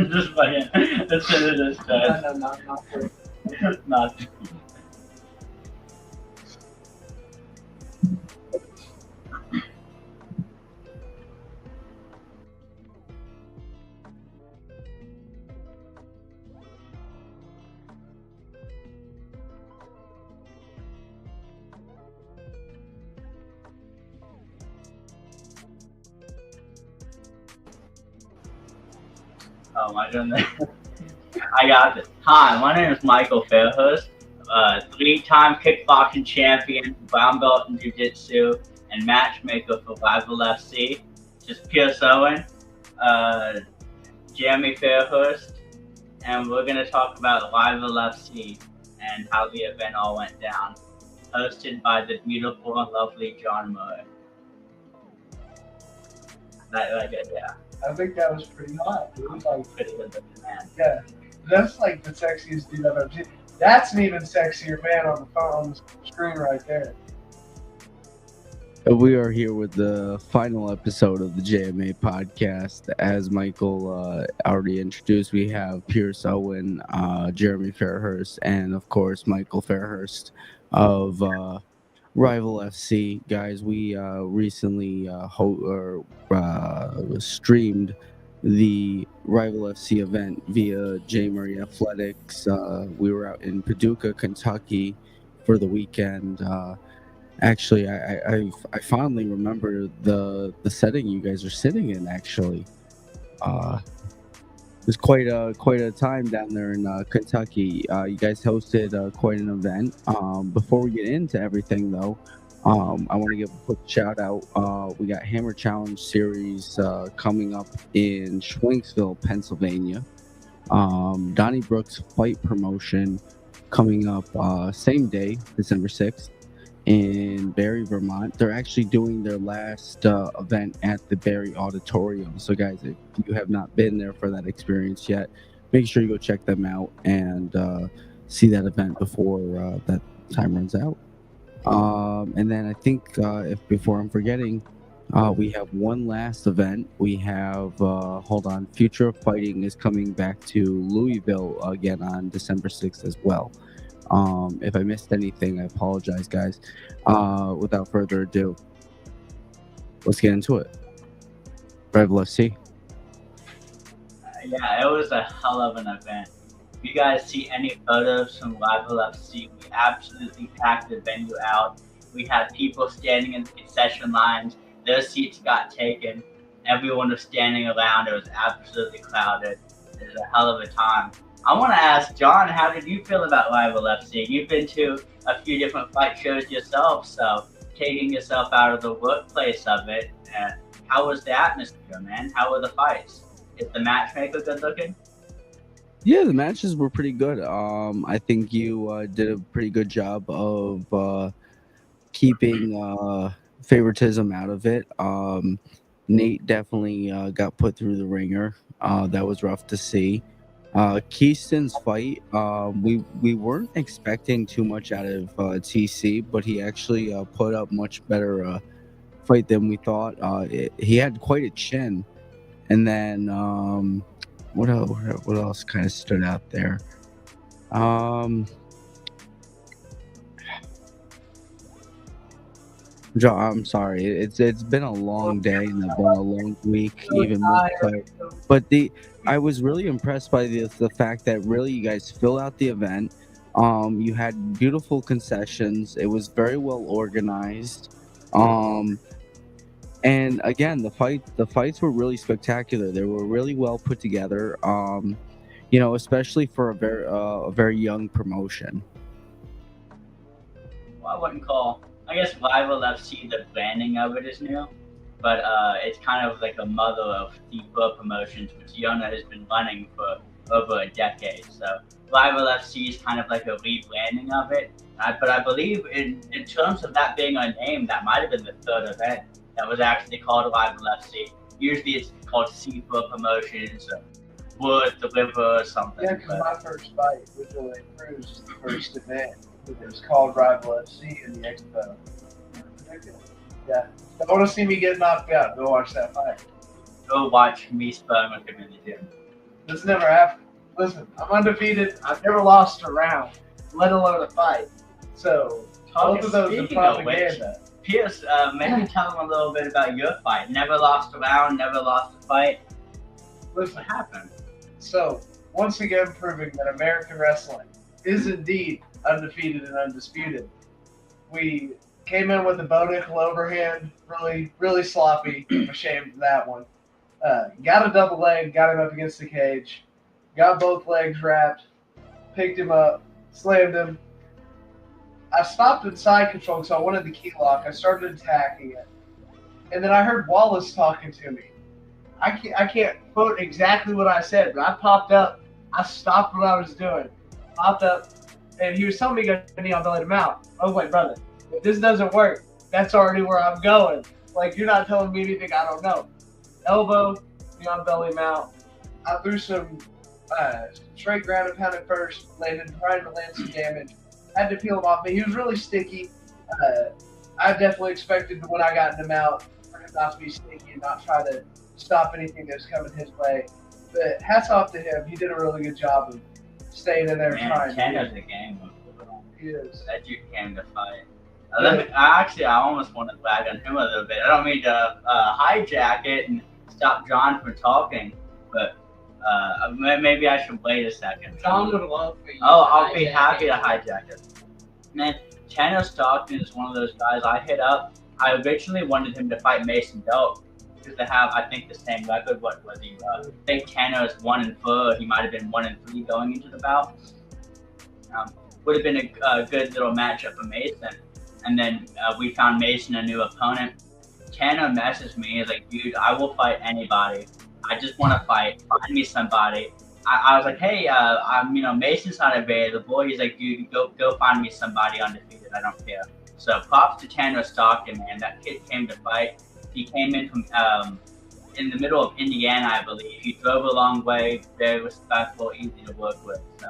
Just fucking, let's finish this, guys. No, not for Not. Oh my goodness. I got this. Hi, my name is Michael Fairhurst, 3-time kickboxing champion, brown belt in jiu-jitsu, and matchmaker for Rival FC. Just Pierce Owen, Jeremy Fairhurst, and we're going to talk about Rival FC and how the event all went down. Hosted by the beautiful and lovely John Murray. Yeah. I think that was pretty hot. It was like Pretty good looking man. Yeah, that's like the sexiest dude I've ever seen. That's an even sexier man on the phone on the screen right there. We are here with the final episode of the JMA Podcast. As Michael already introduced, we have Pierce Owen, Jeremy Fairhurst, and of course Michael Fairhurst of Rival FC. Guys, we recently streamed the Rival FC event via JMurrayAthletics. We were out in Paducah, Kentucky for the weekend. Actually, I fondly remember the setting you guys are sitting in. Actually, it was quite a time down there in Kentucky. You guys hosted quite an event. Before we get into everything, though, I want to give a quick shout out. We got Hammer Challenge Series coming up in Schwenksville, Pennsylvania. Donnybrooks Fight Promotion coming up same day, December 6th. In Barry, Vermont. They're actually doing their last event at the Barry Auditorium. So, guys, if you have not been there for that experience yet, make sure you go check them out and see that event before that time runs out. And then I think, if before I'm forgetting, we have one last event. We have, Future of Fighting is coming back to Louisville again on December 6th as well. If I missed anything, I apologize, guys. Without further ado, let's get into it. Rival FC. Yeah, it was a hell of an event. If you guys see any photos from Rival FC, we absolutely packed the venue out. We had people standing in concession lines. Their seats got taken. Everyone was standing around. It was absolutely crowded. It was a hell of a time. I want to ask John, how did you feel about Rival FC? You've been to a few different fight shows yourself, so taking yourself out of the workplace of it, how was the atmosphere, man? How were the fights? Is the matchmaker good looking? Yeah, the matches were pretty good. I think you did a pretty good job of keeping favoritism out of it. Nate definitely got put through the ringer. That was rough to see. Keaston's fight, we weren't expecting too much out of TC, but he actually put up much better fight than we thought. He had quite a chin, and then what else kind of stood out there? John, I'm sorry. It's been a long day and it's been a long week, even more so. But I was really impressed by the fact that really you guys fill out the event. You had beautiful concessions. It was very well organized. And again, the fights were really spectacular. They were really well put together. Especially for a very young promotion. Well, I wouldn't call. I guess Rival FC, the branding of it is new, but it's kind of like a mother of deeper promotions, which Yona has been running for over a decade. So Rival FC is kind of like a rebranding of it. But I believe in terms of that being a name, that might have been the third event that was actually called Rival FC. Usually it's called Seaford Promotions or Wood, the River, or something. Yeah, because my first fight with Julian Cruz was the first event. It was called Rival FC in the Expo. Yeah. If you want to see me get knocked out, go watch that fight. Go watch me sparring with him in the gym. This never happened. Listen, I'm undefeated. I've never lost a round, let alone a fight. So both of those are Speaking of propaganda. Pierce, maybe tell them a little bit about your fight. Never lost a round, never lost a fight. Listen, What happened? so once again proving that American wrestling is indeed undefeated and undisputed. We came in with a bow nickel overhand, really sloppy. I'm ashamed of that one. Got a double leg, got him up against the cage, got both legs wrapped, picked him up, slammed him. I stopped in side control because I wanted the key lock. I started attacking it. And then I heard Wallace talking to me. I can't quote exactly what I said, but I popped up. I stopped what I was doing. Popped up, and he was telling me to go knee on belly to mount. I was like, brother, if this doesn't work, that's already where I'm going. Like, you're not telling me anything I don't know. Elbow, knee on belly mount. I threw some straight ground and pound at first, trying to land some damage. Had to peel him off me. He was really sticky. I definitely expected when I got him out for him not to be sticky and not try to stop anything that was coming his way. But hats off to him. He did a really good job of staying in there and trying. Tanner's a game. He is. That you came to fight. I almost want to brag on him a little bit. I don't mean to hijack it and stop John from talking, but maybe I should wait a second. John would love for you. Oh, I'll be happy to hijack it. Man, Tanner Stockton is one of those guys I hit up. I originally wanted him to fight Mason Doak because they have, I think, the same record. What was he? I think Tanner is 1-4. He might have been 1-3 going into the bout. Would have been a good little matchup for Mason. And then we found Mason a new opponent. Tanner messaged me. He's like, dude, I will fight anybody. I just want to fight. Find me somebody. I was like, hey, Mason's not available. He's like, dude, go find me somebody undefeated. I don't care. So props to Tanner Stockton, man. That kid came to fight. He came in from in the middle of Indiana, I believe. He drove a long way, very respectful, easy to work with. So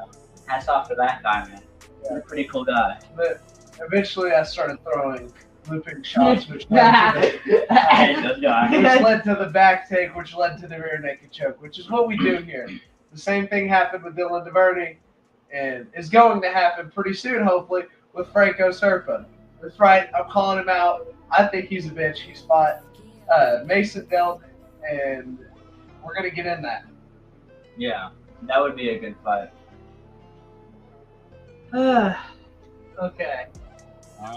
hats off to that guy, man. He's a pretty cool guy. But eventually I started throwing looping shots, which led to the back take, which led to the rear naked choke, which is what we do here. The same thing happened with Dylan DeVerney, and is going to happen pretty soon, hopefully, with Franco Serpa. That's right, I'm calling him out. I think he's a bitch. He's fought Mason Delk, and we're going to get in that. Yeah, that would be a good fight. Okay.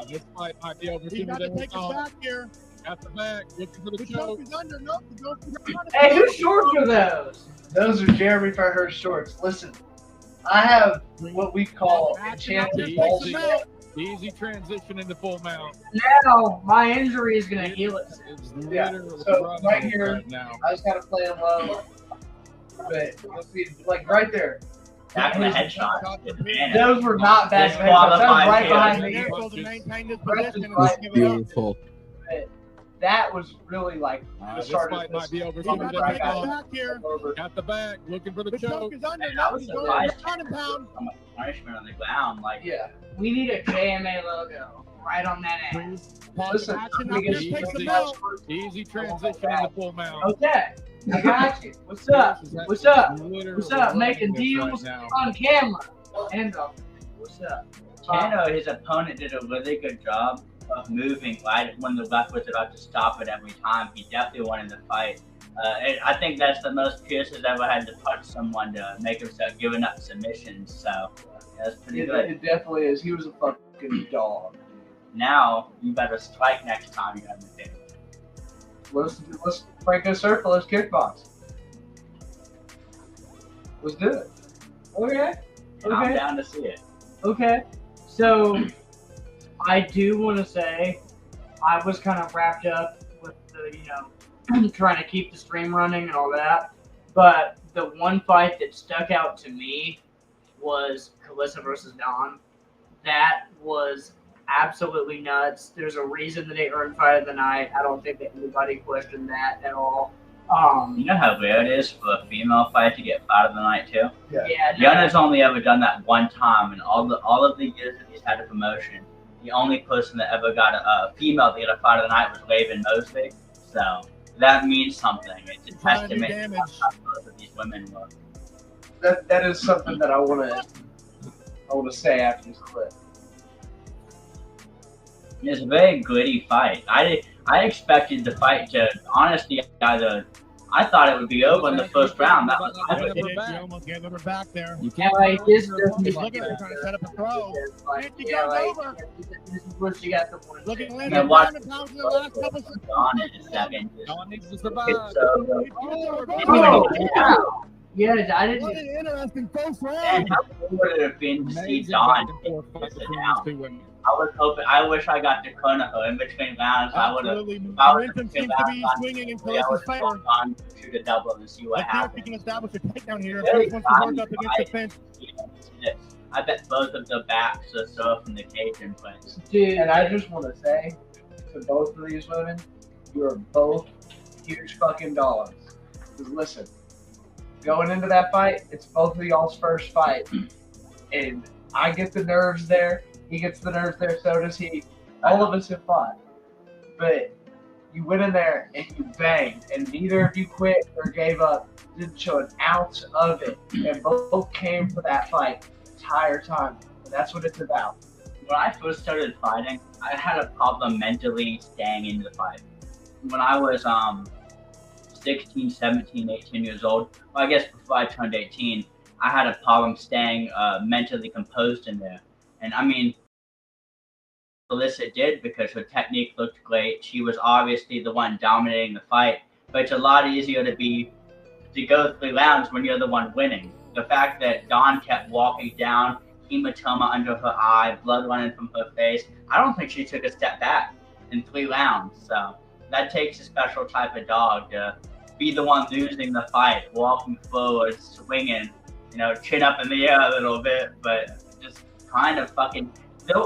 This fight might be over. He got to take it back here. At the back, looking for the choke choke. is under. No, the choke is under. Hey, whose shorts are those? Those are Jeremy Fairhurst shorts. Listen, I have what we call enchanted ballsy. Easy transition into full mount. Now, my injury is going to heal it. Yeah, so right here, now. I just got to play him low. But let's see, like right there. Back in the headshot. Those were not bad. Disqualified That was right here. behind me. Careful to maintain this position and Right. not give it up. Beautiful. That was really like the This start of fight this. might be over. He got to take it Right. back here. At the back, looking for the The choke choke. is under. I No, was he's going surprised. to turn and pound. So much punishment on the ground. Like, Yeah. We need a JMA logo right on that ass. Listen, Action I'm up gonna here, get takes the easy. belt. Easy transition into full mount. Okay, I got you. What's up? What's up? What's up? Making deals on camera. Hands off. What's up? Tano, his opponent, did a really good job of moving right when the ref was about to stop it every time. He definitely wanted the fight. And I think that's the most Pierce has ever had to punch someone to make him start giving up submissions. So yeah, that's pretty good. It definitely is. He was a fucking dog. Now you better strike next time you have the game. Let's Franco Serpa, let's kickbox. Let's do it. Okay. I'm Okay. down to see it. Okay. So, I do want to say, I was kind of wrapped up with the, trying to keep the stream running and all that. But the one fight that stuck out to me was Kalissa versus Dawn. That was absolutely nuts. There's a reason that they earned fight of the night. I don't think that anybody questioned that at all. You know how rare it is for a female fight to get fight of the night too? Yeah. Yana's only ever done that one time in all of the years that he's had a promotion. The only person that ever got a female to get a fight of the night was Raven Mosley. So that means something. It's a testament to how tough both of these women were. that is something that I want to say after this clip. It's a very gritty fight. I expected the fight to honestly either. I thought it would be over in the first round. That was my prediction. You almost gave her back there. You Yeah, can't like this doesn't He's look looking for bad. trying to set up a throw. Like, And she yeah, goes like, over. this is what she got the point. Look at Man, Lindsay watch Diamond pounds in the last couple seconds. Dawn in a second. Just Dawn needs to survive. hits over. Oh, yeah. Yeah, I What didn't. an interesting first Man, round. how cool would it have been to see Amazing Dawn back and forth fight sit between down? these two women. I was hoping. I wish I got to corner her in between rounds. I would have. Absolutely. If I was Momentum seems to be swinging in I Kalissa's would have favor. gone to the double and see what Let's see if we happens. can establish a takedown here. Very First one to work up against the fine. fence. I bet both of the backs are surfing the cage in place. Dude, And I just want to say to both of these women, you are both huge fucking dogs. Because listen, going into that fight, it's both of y'all's first fight. And I get the nerves there. He gets the nerves there. So does he. All of us have fought. But you went in there and you banged. And neither of you quit or gave up. Didn't show an ounce of it. And both came for that fight the entire time. And that's what it's about. When I first started fighting, I had a problem mentally staying in the fight. When I was 16, 17, 18 years old, well, I guess before I turned 18, I had a problem staying mentally composed in there. And I mean, Alyssa did because her technique looked great. She was obviously the one dominating the fight, but it's a lot easier to go 3 rounds when you're the one winning. The fact that Dawn kept walking down, hematoma under her eye, blood running from her face, I don't think she took a step back in 3 rounds. So that takes a special type of dog to be the one losing the fight, walking forward, swinging, chin up in the air a little bit, but just kind of fucking.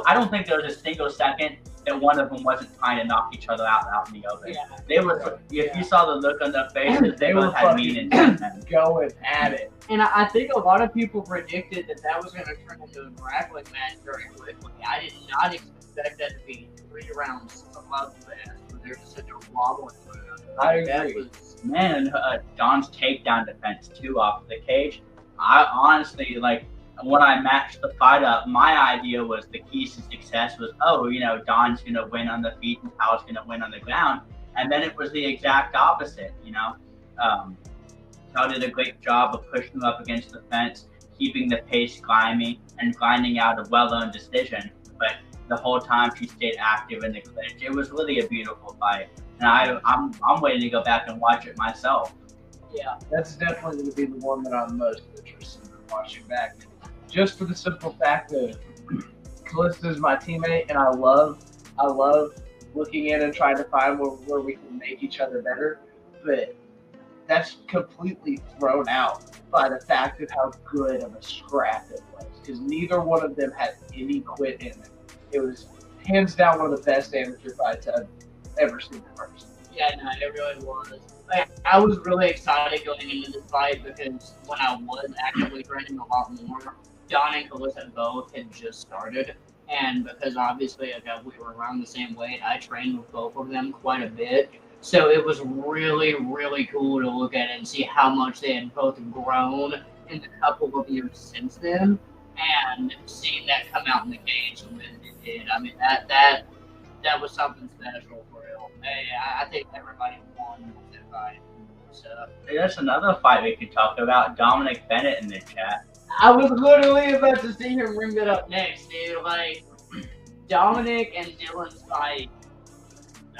I don't think there was a single second that one of them wasn't trying to knock each other out in the open. Yeah. They were. If you saw the look on their faces, they They were both had mean intent. Going at it. and I think a lot of people predicted that was going to turn into a grappling match very quickly. I did not expect that to be 3 rounds of bloodbath where they're just sitting there wobbling. I That agree. was Man, Dawn's takedown defense too off the cage. I honestly when I matched the fight up, my idea was the keys to success was, Dawn's gonna win on the feet and Powell's gonna win on the ground, and then it was the exact opposite. Powell did a great job of pushing her up against the fence, keeping the pace grimy and grinding out a well-earned decision. But the whole time she stayed active in the clinch. It was really a beautiful fight, and I'm waiting to go back and watch it myself. yeah. That's definitely going to be the one that I'm most interested in watching back. Just for the simple fact that Calista is my teammate, and I love looking in and trying to find where we can make each other better. But that's completely thrown out by the fact of how good of a scrap it was. Because neither one of them had any quit in it. It was hands down one of the best amateur fights I've ever seen in person. Yeah, no, it really was. I was really excited going into this fight because when I was actively training a lot more, Don and Calissa both had just started. And because obviously we were around the same weight, I trained with both of them quite a bit. So it was really, really cool to look at it and see how much they had both grown in the couple of years since then. And seeing that come out in the cage when it did, I mean, that was something special for real. Hey, I think everybody won that fight. So There's another fight we could talk about. Dominic Bennett in the chat. I was literally about to see him bring that up next, dude. Dominic and Dylan's fight.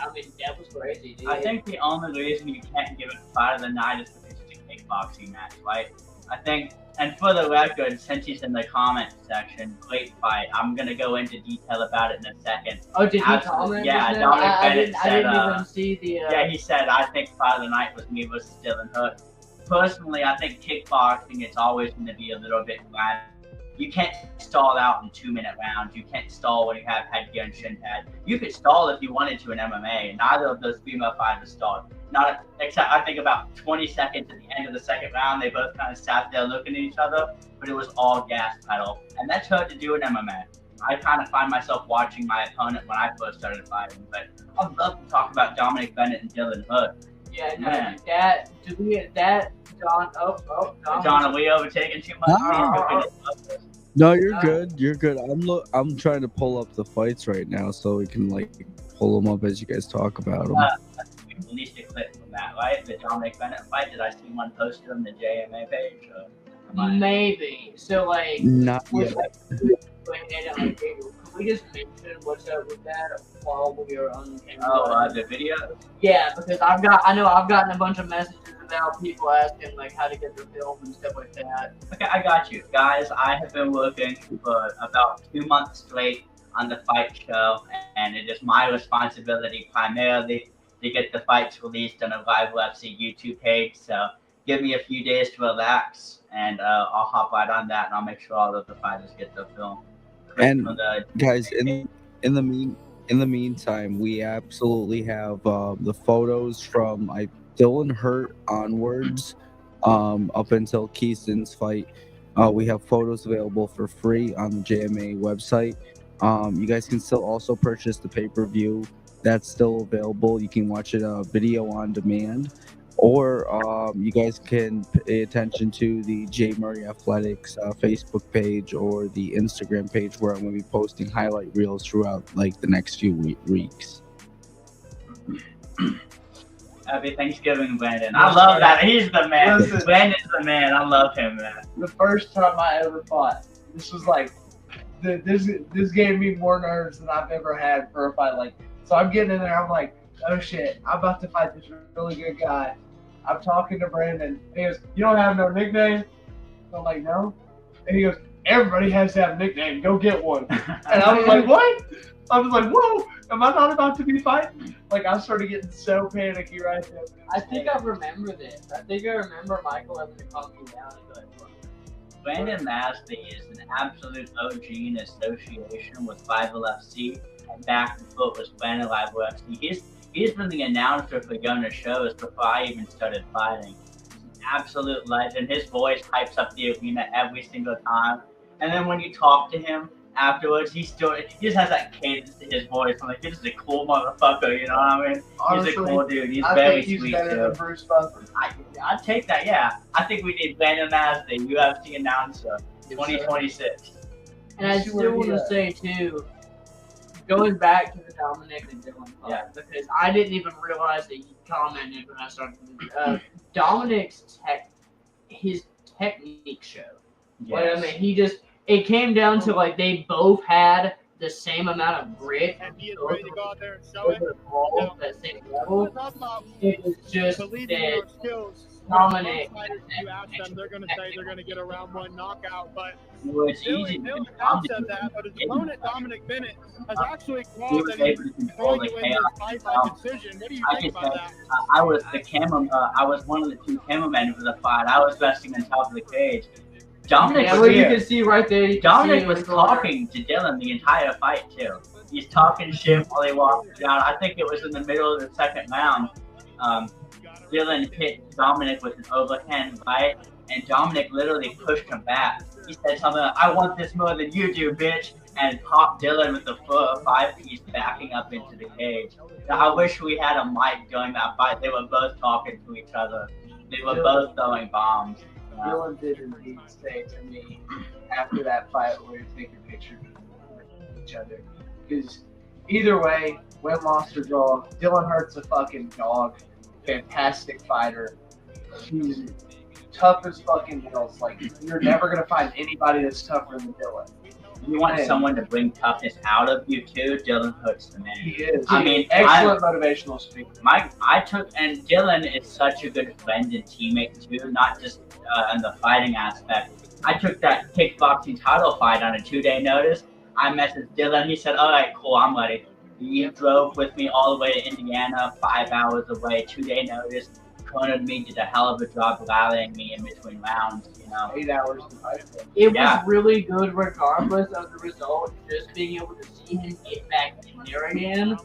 I mean, that was crazy, dude. I think the only reason you can't give it fight of the night is because it's a kickboxing match, right? I think, and for the record, since he's in the comment section, great fight. I'm gonna go into detail about it in a second. Oh, did he Absolutely. comment? Yeah, just now? Dominic I Bennett didn't, said, I didn't even see the. Yeah, he said, I think fight of the night was me versus Dylan Hook. Personally, I think kickboxing, it's always going to be a little bit flat. You can't stall out in 2-minute rounds. You can't stall when you have headgear and shin pad. You could stall if you wanted to in MMA, and neither of those female fighters stalled. Not except I think about 20 seconds at the end of the second round, they both kind of sat there looking at each other, but it was all gas pedal, and that's hard to do in MMA. I kind of find myself watching my opponent when I first started fighting, but I'd love to talk about Dominic Bennett and Dylan Hook. Yeah, no, Man. that John. John, are we overtaking too much? No, you're good. You're good. I'm trying to pull up the fights right now so we can like pull them up as you guys talk about them. We released a clip from that, right? The Dominic Bennett fight. Did I see one posted on the JMA page? Maybe. So like, Not yet. can we just mention what's up with that while we are on camera? Oh, the video? Yeah, because I've gotten a bunch of messages about people asking like how to get their film and stuff like that. Okay, I got you. Guys, I have been working for about 2 months straight on the fight show, and it is my responsibility primarily to get the fights released on a Rival FC YouTube page. So give me a few days to relax, and I'll hop right on that, and I'll make sure all of the fighters get their film. And guys, in the meantime, we absolutely have the photos from Dylan Hurt onwards, up until Keaston's fight. We have photos available for free on the JMA website. You guys can still also purchase the pay-per-view. That's still available. You can watch it video on demand, or you guys can pay attention to the JMurrayAthletics Facebook page or the Instagram page, where I'm going to be posting highlight reels throughout like the next few weeks. Happy Thanksgiving, Brandon. I love that. He's the man. Listen. Brandon's the man. I love him, man. The first time I ever fought, this was like, this gave me more nerves than I've ever had for a fight. Like, so I'm getting in there, I'm like, oh shit, I'm about to fight this really good guy. I'm talking to Brandon, and he goes, you don't have no nickname? I'm like, no. And he goes, everybody has to have a nickname, go get one. And I was like, what? I was like, whoa, am I not about to be fighting? Like, I started getting so panicky right there. I think I remember this. I think I remember Michael having to calm me down and be like, look. Brandon Masley is an absolute OG in association with Rival FC, and back before it was Brandon Rival FC. He's been the announcer for Gunner shows before I even started fighting. He's an absolute legend. His voice hypes up the arena every single time. And then when you talk to him afterwards, he just has that cadence to his voice. I'm like, this is a cool motherfucker, you know what I mean? Honestly, he's a cool dude. He's I very think he's sweet better too. than Bruce Buffer. I'd take that, yeah. I think we need Brandon Masley, UFC announcer, 2026. And I still want to say too, going back to the Dominic and Dylan fight, because I didn't even realize that you commented when I started. Dominic's his technique show. Yes. I mean, it came down to like they both had the same amount of grit. And he is ready to go out there and show it. At that same level. It was just Believing in that our skills. Dominic. You ask them, they're going to say they're going to get a round one knockout, but Well, it's easy. Dylan has said that, but his opponent Dominic Bennett has actually He called was that able to he's control going the to win chaos. this fight by decision. What do you I think can about say that? I was the I was one of the two cameramen for the fight. I was resting on top of the cage. Dominic Yeah, was well, you can see right there. You can see Dominic him was in the corner. talking to Dylan the entire fight too. He's talking shit while he walks down. I think it was in the middle of the second round. Dylan hit Dominic with an overhand right, and Dominic literally pushed him back. He said something like, I want this more than you do, bitch, and popped Dylan with the 5-piece backing up into the cage. Now, I wish we had a mic during that fight. They were both talking to each other. They were both throwing bombs. Dylan did indeed say to me after that fight where we were taking pictures with each other. Because either way, win, loss, or draw, Dylan Hurt's a fucking dog. Fantastic fighter. He's tough as fucking nails. Like, you're never going to find anybody that's tougher than Dylan. You want someone to bring toughness out of you too, Dylan Hurt's the man. He is. I mean, excellent motivational speaker. And Dylan is such a good friend and teammate too, not just in the fighting aspect. I took that kickboxing title fight on a 2-day notice. I messaged Dylan. He said, all right, cool, I'm ready. He drove with me all the way to Indiana, 5 hours away, 2-day notice. Cornered me, did a hell of a job rallying me in between rounds, you know. 8 hours to fight. It was really good regardless of the result, just being able to see him get back in there again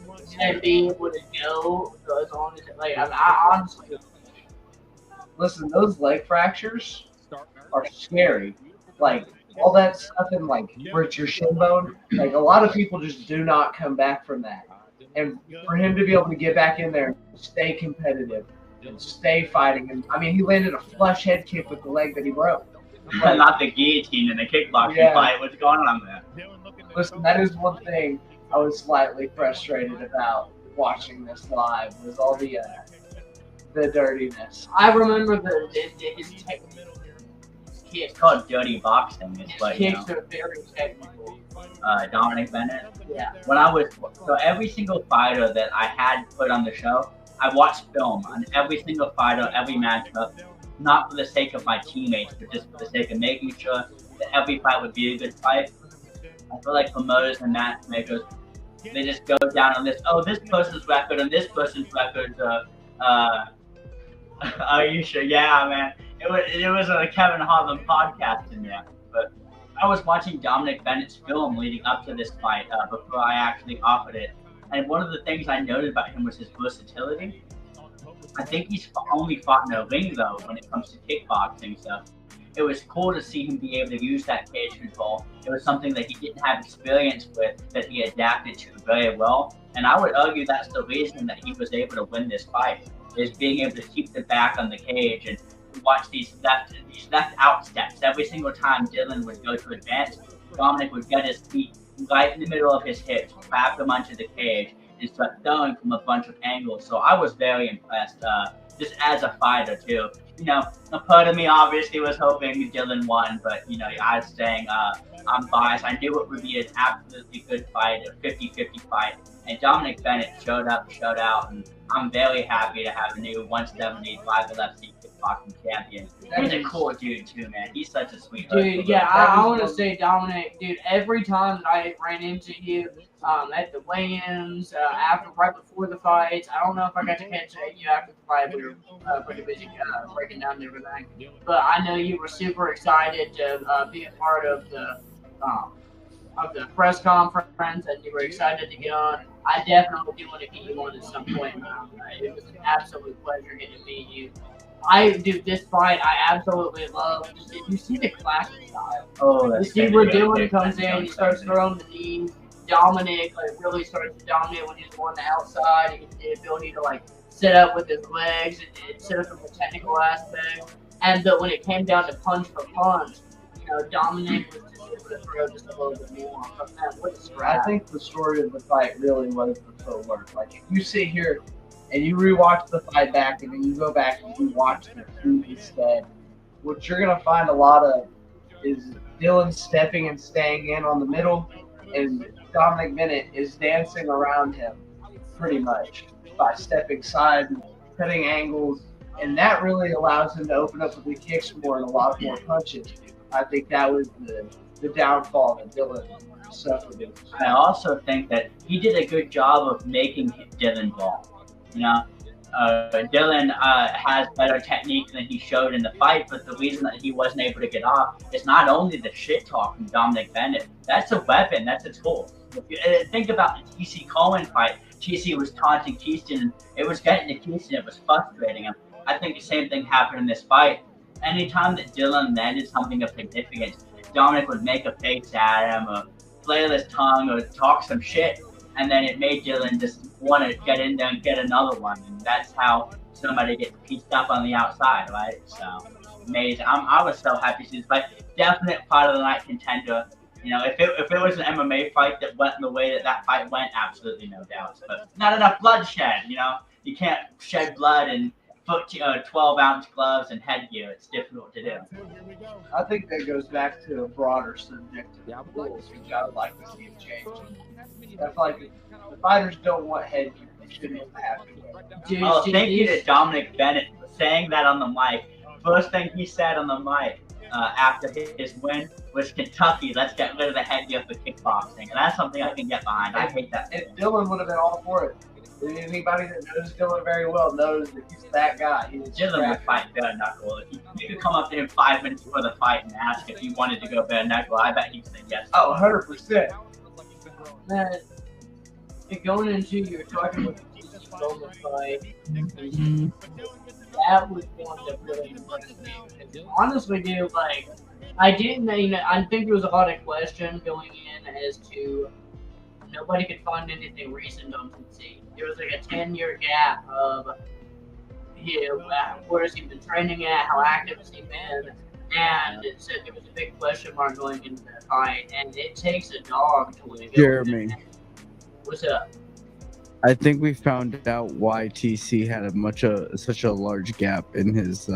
and being able to go as long as, like, I honestly. Listen, those leg fractures are scary. Like, all that stuff in, like, where it's your shin bone, like, a lot of people just do not come back from that. And for him to be able to get back in there and stay competitive and stay fighting. And I mean, he landed a flush head kick with the leg that he broke. Not the guillotine in the kickboxing fight. What's going on there? Listen, that is one thing I was slightly frustrated about watching this live, was all the dirtiness. I remember his kicks. It's called dirty boxing. It's what, Kicks are very technical. Dominic Bennett. Yeah. So every single fighter that I had put on the show, I watched film on every single fighter, every matchup, not for the sake of my teammates, but just for the sake of making sure that every fight would be a good fight. I feel like promoters and matchmakers, they just go down on this. Oh, this person's record and this person's record. Are you sure? Yeah, man. It was a Kevin Harlan podcast in there, but I was watching Dominic Bennett's film leading up to this fight before I actually offered it, and one of the things I noted about him was his versatility. I think he's only fought in a ring though when it comes to kickboxing, so it was cool to see him be able to use that cage control. It was something that he didn't have experience with, that he adapted to very well, and I would argue that's the reason that he was able to win this fight, is being able to keep the back on the cage and watch these left out steps. Every single time Dylan would go to advance, Dominic would get his feet right in the middle of his hips, wrap them onto the cage, and start throwing from a bunch of angles. So I was very impressed, just as a fighter too. You know, a part of me obviously was hoping Dylan won, but you know, I was saying I'm biased. I knew it would be an absolutely good fight, a 50-50 fight, and Dominic Bennett showed up, showed out, and I'm very happy to have a new 170 5'11" kickboxing champion. He's a cool dude too, man. He's such a sweetheart. Dude, yeah, I want to say, Dominic, dude, every time that I ran into you at the weigh-ins, right before the fights, I don't know if I got to catch you after the fight. We were pretty busy breaking down everything. But I know you were super excited to be a part of the press conference, and you were excited to get on. I definitely do want to get you on at some point. It was an absolute pleasure getting to meet you. This fight I absolutely love. Did you see the classic style? Oh, that's you see where Dylan comes in, he starts throwing the knees. Dominic really starts to dominate when he's on the outside. He gets the ability to set up with his legs and set up from a technical aspect. And when it came down to punch for punch, Dominic was just able to throw just a little bit more. I think the story of the fight really was the footwork. Like, if you sit here and you rewatch the fight back, and then you go back and you watch the food instead, what you're going to find a lot of is Dylan stepping and staying in on the middle, and Dominic Bennett is dancing around him pretty much by stepping side, cutting angles, and that really allows him to open up with the kicks more and a lot more punches. I think that was the downfall that Dylan suffered. I also think that he did a good job of making Dylan fall. Dylan has better technique than he showed in the fight, but the reason that he wasn't able to get off is not only the shit talk from Dominic Bennett. That's a weapon. That's a tool. Think about the TC Cohen fight. TC was taunting Keaston. It was getting to Keaston. It was frustrating him. I think the same thing happened in this fight. Anytime that Dylan landed something of significance, Dominic would make a face at him or flail his tongue or talk some shit, and then it made Dylan just want to get in there and get another one, and that's how somebody gets pieced up on the outside, right? So, amazing. I was so happy to see this fight. Definite part of the night contender. If it was an MMA fight that went in the way that fight went, absolutely no doubts. But not enough bloodshed, You can't shed blood and 12-ounce gloves and headgear. It's difficult to do. I think that goes back to a broader subject of the rules, which I would like to see change. I feel like the fighters don't want headgear. They shouldn't have to. Thank you to Dominic Bennett for saying that on the mic. First thing he said on the mic after his win was, Kentucky, let's get rid of the headgear for kickboxing. And that's something I can get behind. I hate that. And Dylan would have been all for it. Anybody that knows Dylan very well knows that he's that guy. Dylan would fight bare knuckle. If you could come up to him 5 minutes before the fight and ask if he wanted to go bare knuckle, I bet he'd say yes. Oh, 100%. Man, going into your talking about the TC Coleman fight, that was one that really impressed me. Honestly, dude, I didn't, I think there was a lot of question going in as to nobody could find anything recent on TC. There was a 10-year gap of where's he been training at? How active has he been? And it said there was a big question mark going into that fight, and it takes a dog to win. Jeremy, What's up? I think we found out why TC had such a large gap in his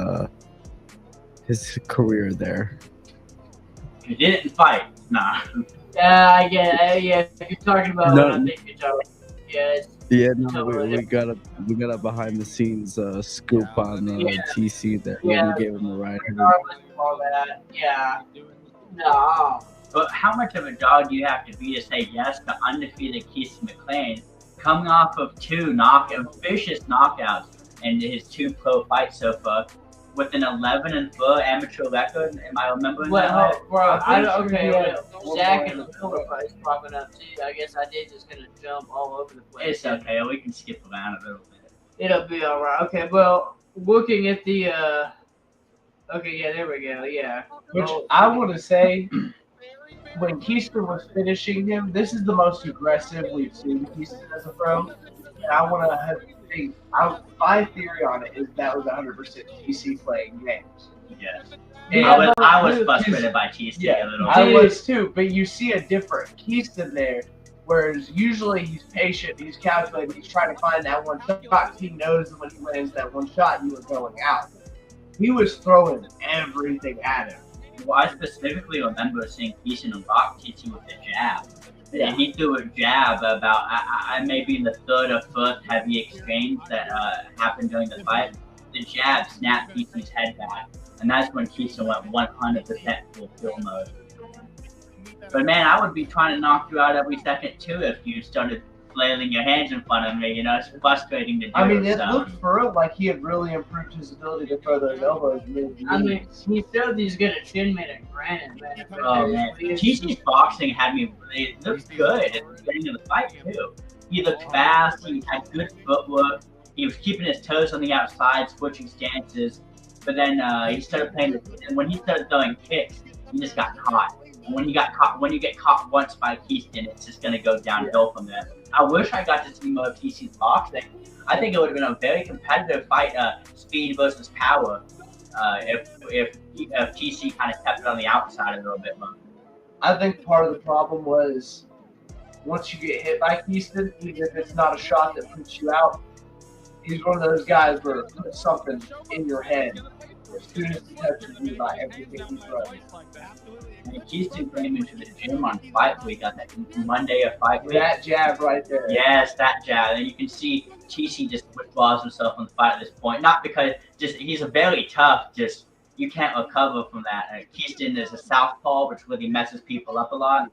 career there. He didn't fight. Nah. Yeah. If you're talking about what I'm thinking, We got a behind the scenes scoop on TC there. Yeah. We gave him a ride. Regardless of all that, yeah. No. But how much of a dog do you have to be to say yes to undefeated Keith McLean, coming off of two vicious knockouts in his 2 pro fights so far, with an 11-4 amateur record? Am I remembering that right? Zach and the Miller fight's popping up too. I guess I did just gonna jump all over the place. It's okay. We can skip around a little bit. It'll be all right. Okay. Well, looking at the. Okay. Yeah. There we go. Yeah. Which I want to say, when Keystone was finishing him, this is the most aggressive we've seen Keystone as a pro. And I want to think, my theory on it is that was 100% TC playing games. Yes. And I was frustrated by TC a little bit. I was too, but you see a different Keystone there, whereas usually he's patient, he's calculating, he's trying to find that one shot. He knows when he lands that one shot, you are going out. He was throwing everything at him. Well, I specifically remember seeing Keystone rock TC with the jab. Yeah. And he threw a jab about, maybe in the third or fourth heavy exchange that happened during the fight. The jab snapped TC's head back. And that's when Keystone went 100% full kill mode. But man, I would be trying to knock you out every second too if you started flailing your hands in front of me. It's frustrating to do. I mean, it looked for real like he had really improved his ability to throw those elbows. I mean, he showed he's good at chin mid and granite, man. Oh man, TC's boxing had me. It looked good at the beginning of the fight too. He looked fast. He had good footwork. He was keeping his toes on the outside, switching stances. But then he started playing. And when he started throwing kicks, he just got caught. And when you get caught once by Keystone, it's just gonna go downhill from there. I wish I got to see more of TC's boxing. I think it would have been a very competitive fight, speed versus power, if TC kind of kept it on the outside a little bit more. I think part of the problem was once you get hit by Keystone, even if it's not a shot that puts you out, he's one of those guys where it puts something in your head. As soon as he touches you by everything he throws. And Keystone came into the gym on fight week, I think Monday of fight week. That jab right there. Yes, that jab. And you can see TC just withdraws himself from the fight at this point. Not because he's a very tough, you can't recover from that. Keystone is a southpaw, which really messes people up a lot.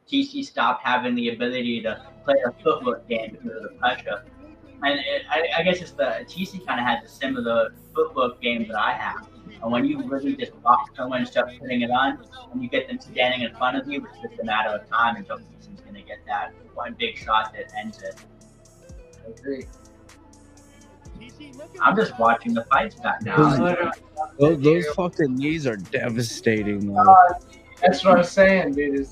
TC stopped having the ability to play a footwork game because of the pressure. And I guess it's the TC kind of has a similar footwork game that I have. And when you really just box someone and start putting it on, and you get them standing in front of you, it's just a matter of time until Keyston's going to get that one big shot that ends it. I agree. I'm just watching the fights back now. Those fucking knees are devastating. That's what I was saying, dude.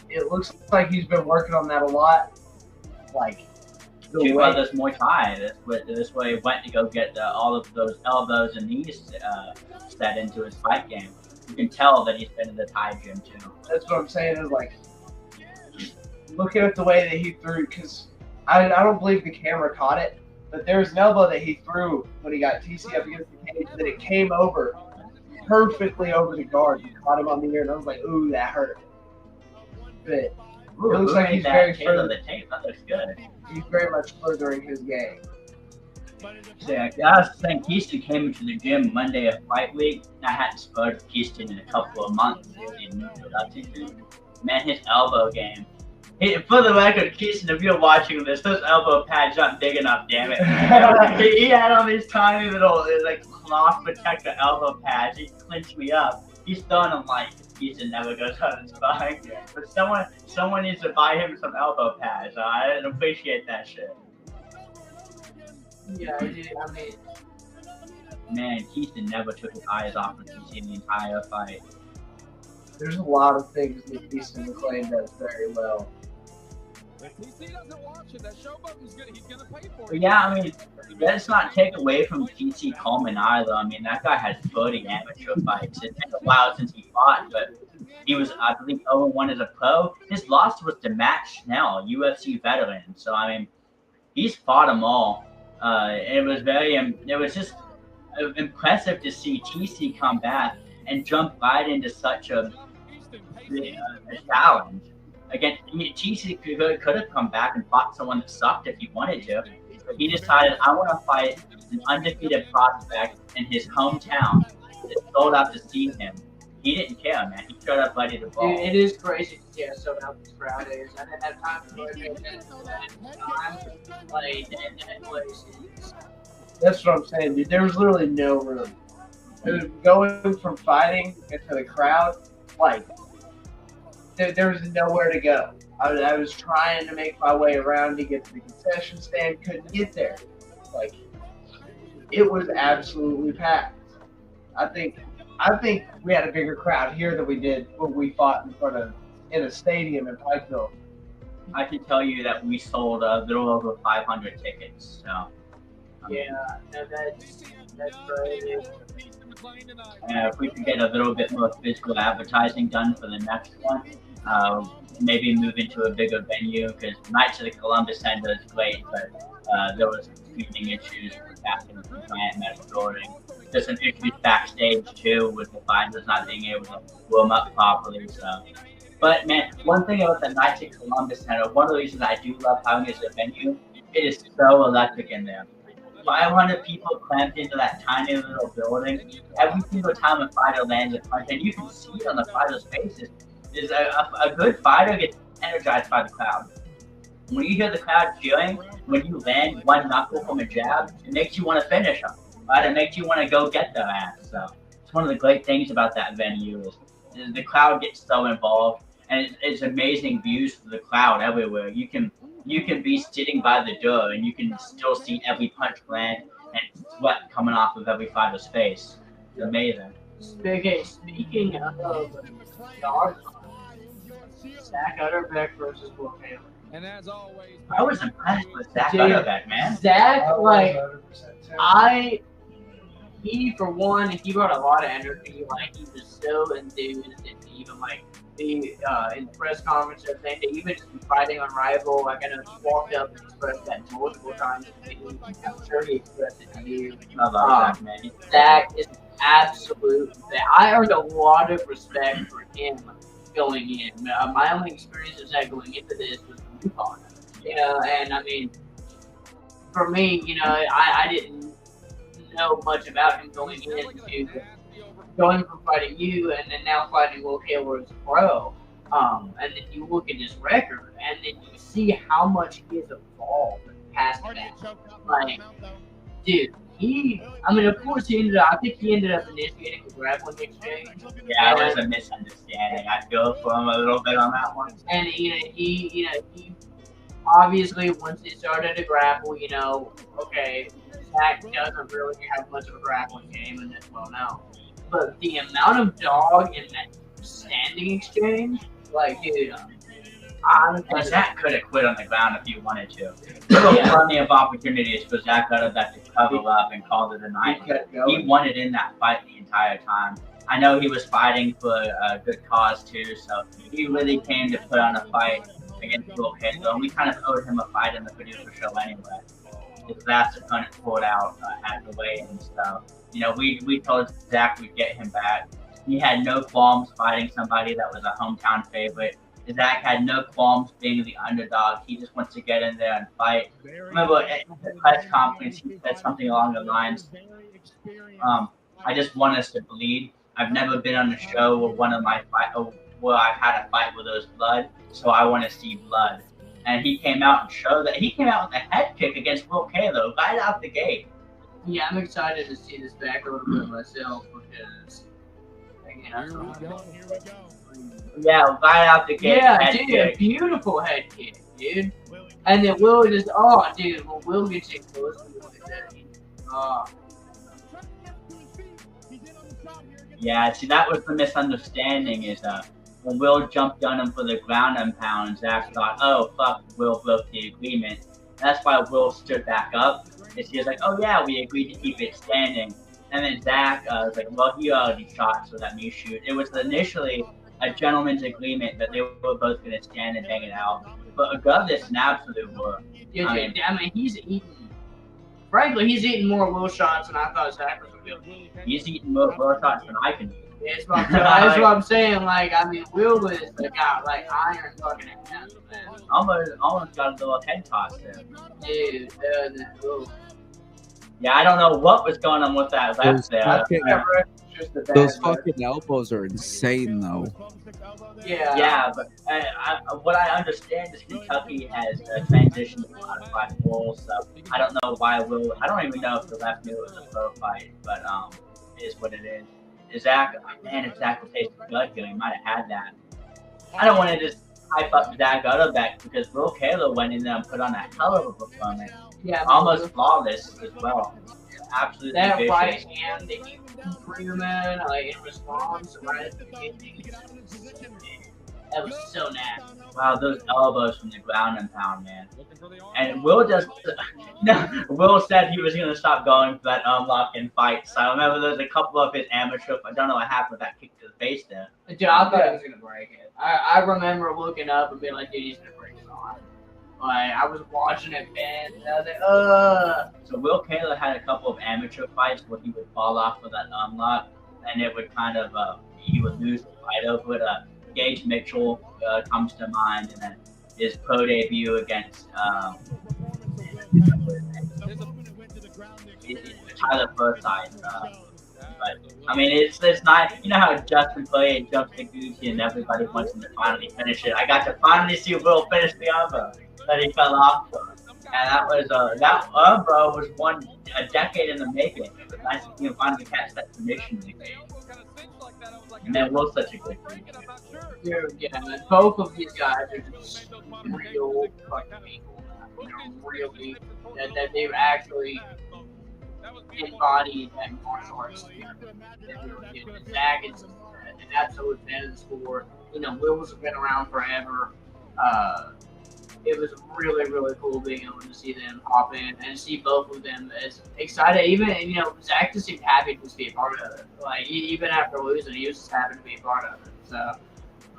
It looks like he's been working on that a lot. Like, Two brothers Muay Thai. This way he went to go get all of those elbows and knees set into his fight game. You can tell that he's been in the Thai gym too. That's what I'm saying is like, looking at the way that he threw, because I don't believe the camera caught it, but there was an elbow that he threw when he got TC up against the cage that it came over perfectly over the guard. He caught him on the ear, and I was like, ooh, that hurt. But Ooh, it looks like he's very further. The tape. That looks good. He's very much furthering his game. So I was saying Keystone came into the gym Monday of fight week. I hadn't spoken to Keystone in a couple of months. Man, his elbow game. For the record, Keystone, if you're watching this, those elbow pads aren't big enough, damn it. He had all these tiny little cloth protector elbow pads. He clinched me up. He's throwing them like Keystone never goes on his spine. But someone needs to buy him some elbow pads. I didn't appreciate that shit. Yeah, I mean, man, Keystone never took his eyes off of TC in the entire fight. There's a lot of things that Keystone McLean does very well. If TC doesn't watch it, that show button's good. He's gonna pay for But it. yeah, I mean, let's not take away from TC Coleman either. I mean, that guy has 30 amateur fights. It's been a while since he fought, but he was, I believe, 0-1 as a pro. His loss was to Matt Schnell, UFC veteran. So, I mean, he's fought them all. It was just impressive to see TC come back and jump right into such a challenge. Again, TC could have come back and fought someone that sucked if he wanted to. But he decided, I want to fight an undefeated prospect in his hometown that sold out to see him. He didn't care, man. He showed up ready to ball. Dude, it is crazy to see how sold out this crowd is. I didn't have time to go there. That place is. That's what I'm saying, dude. There was literally no room. It was going from fighting into the crowd, like, there was nowhere to go. I was trying to make my way around to get to the concession stand, couldn't get there. Like, it was absolutely packed. I think we had a bigger crowd here than we did when we fought in a stadium in Pikeville. I can tell you that we sold a little over 500 tickets. So. Yeah, no, that's crazy. And if we could get a little bit more physical advertising done for the next one, maybe move into a bigger venue, because Knights of the Columbus Center is great, but there was speaking issues back in the giant metal building. There's some issues backstage too with the fighters not being able to warm up properly. So, but man, one thing about the Knights of Columbus Center, one of the reasons I do love having it as a venue, it is so electric in there. 500 people cramped into that tiny little building. Every single time a fighter lands a punch, and you can see it on the fighters' faces, is a good fighter gets energized by the crowd. When you hear the crowd cheering, when you land one knuckle from a jab, it makes you want to finish them. Right? It makes you want to go get their ass. So it's one of the great things about that venue is the crowd gets so involved, and it's amazing views for the crowd everywhere. You can be sitting by the door and you can still see every punch land and sweat coming off of every fighter's face. It's amazing. Speaking of dog, Zach Utterbeck versus Will Taylor. And as always, I was impressed with Zach Dude, Utterbeck, man. Zach, like, 100% too. he for one, he brought a lot of energy. Like, he was so enthused, and even like be in the press conference and everything, to even just be fighting on Rival. Like, I know he walked up and expressed that multiple times to me. I'm sure he expressed it to you. I love Zach, man. Zach is absolute. I earned a lot of respect for him going in. My only experience with Zach going into this was UConn. You know, and I mean, for me, you know, I didn't know much about him going from fighting you and then now fighting Will Taylor as a pro. And then you look at his record and then you see how much he has evolved past that. Like, dude, of course I think he ended up initiating the grappling exchange. Yeah, it was a misunderstanding. I feel for him a little bit on that one. And he obviously once they started to grapple, okay, Zach doesn't really have much of a grappling game, and that's well known. But the amount of dog in that standing exchange, like, dude, Zach could have quit on the ground if he wanted to. There were plenty of opportunities for Zach Utterbeck to cover up and call it a night. He wanted in that fight the entire time. I know he was fighting for a good cause too, so he really came to put on a fight against Will Taylor, and we kind of owed him a fight in the Paducah show anyway. His last opponent pulled out at the weigh-in, so we told Zach we'd get him back. He had no qualms fighting somebody that was a hometown favorite. Zach had no qualms being the underdog. He just wants to get in there and fight. Remember at the press conference, he said something along the lines, I just want us to bleed. I've never been on a show where I've had a fight where there's blood, so I want to see blood. And he came out and showed that. He came out with a head kick against Will Taylor right out the gate. Yeah, I'm excited to see this back a little bit myself because, Here we go. Yeah, right out the gate. Yeah, dude, a beautiful head kick, dude. And then Will just, when Will gets in close to that, Yeah, see, that was the misunderstanding is when Will jumped on him for the ground and pound, Zach thought, oh, fuck, Will broke the agreement. That's why Will stood back up. And he was like, oh, yeah, we agreed to keep it standing. And then Zach was like, well, he already shot, so let me shoot. It was initially a gentleman's agreement that they were both going to stand and hang it out. But Augustus is an absolute war. Yeah, I mean, he's eating. Frankly, he's eating more Will shots than I thought Zach was going to be. He's eating more Will shots than I can eat. Yeah, that's what I'm saying. Like, I mean, Will is the guy, like, iron fucking hands, man. Almost got a little head toss there. Dude, yeah, I don't know what was going on with that left there. Those fucking elbows are insane, though. Yeah, but what I understand is Kentucky has transitioned to modified rules, so I don't know why Will. I don't even know if the left knew it was a pro fight, but it is what it is. Zach, man, if Zach would taste good here, he might have had that. I don't want to just hype up Zach Utterbeck because Will Kaler went in there and put on a hell of a performance. Yeah, almost flawless as well. Absolutely that vicious. right hand that he threw, man, like in response right at the beginning. That was so nasty. Wow, those elbows from the ground and pound, man. And Will Will said he was going to stop going for that unlocking fight. So I remember there's a couple of his amateur, I don't know what happened with that kick to the face there. Dude, I thought he was going to break it. I remember looking up and being like, dude, he's going to break his arm. Like, I was watching it, man, and I was like, So Will Kaler had a couple of amateur fights where he would fall off with that unlock, and it would kind of, he would lose the fight over it. Gage Mitchell comes to mind, and then his pro debut against Tyler Forsyth. But I mean, it's not. You know how Justin played and jumps to Gucci, and everybody wants him to finally finish it. I got to finally see Will finish the elbow that he fell off for, and that was that elbow was a decade in the making. It was nice to see him finally catch that submission. And then Will's such a good dude. dude, yeah, man, both of these guys are just real fucking people. Really, that they've actually embodied that martial arts. Zach is an absolute fan of the sport. You know, Will's been around forever. It was really, really cool being able to see them hop in and see both of them as excited. Even, you know, Zach just seemed happy to just be a part of it. Like, even after losing, he was just happy to be a part of it. So,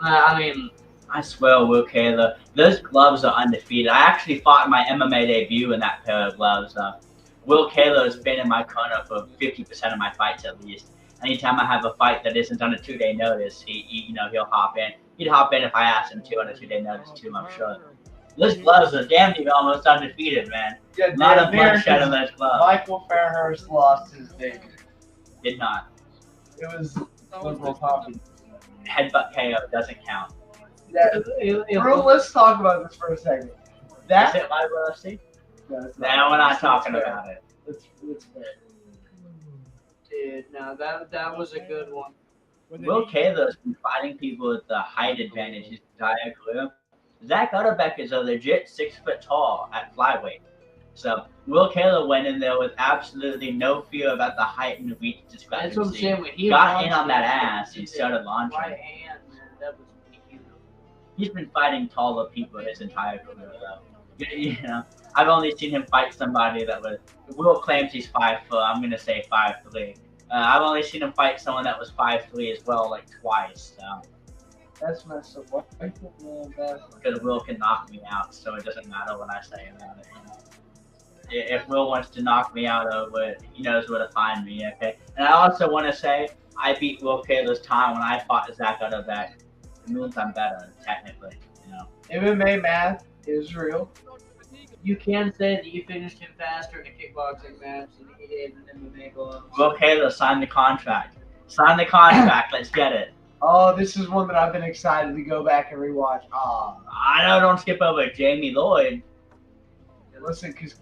I mean, I swear, Will Kaler, those gloves are undefeated. I actually fought my MMA debut in that pair of gloves. Will Kaler has been in my corner for 50% of my fights at least. Anytime I have a fight that isn't on a 2-day notice, he'll hop in. He'd hop in if I asked him to on a 2-day notice too, I'm sure. Those gloves are damn near almost undefeated, man. Yeah, a lot of bloodshed on those gloves. Michael Fairhurst lost his debut. Did not. It was liberal copy. Headbutt KO doesn't count. Bro, let's talk about this for a second. Is it my UFC? No, we're not talking about it. It's fair. dude, no, that was a good one. Will Kaler's been fighting people with the height advantage his entire career. Zach Utterbeck is a legit 6 foot tall at flyweight. So Will Kaler went in there with absolutely no fear about the height and reach discrepancy. That's what I'm saying. When he got in on that ass, he started launching. Right hand, man, that was beautiful. He's been fighting taller people his entire career, though. You know, I've only seen him fight somebody that was. Will claims he's 5 foot. I'm gonna say 5'3". I've only seen him fight someone that was 5'3" as well, like twice. So. That's messed up. What? Because Will can knock me out, so it doesn't matter what I say about it. You know? If Will wants to knock me out over it, he knows where to find me. Okay. And I also want to say I beat Will Kaler's time when I fought Zach Utterbeck. It means I'm better, technically. You know. MMA math is real. You can say that you finished him faster in a kickboxing match than he did in an MMA glove. Will Kaler, sign the contract. Sign the contract. Let's get it. Oh, this is one that I've been excited to go back and rewatch. I know, don't skip over Jamie Lloyd. Listen, because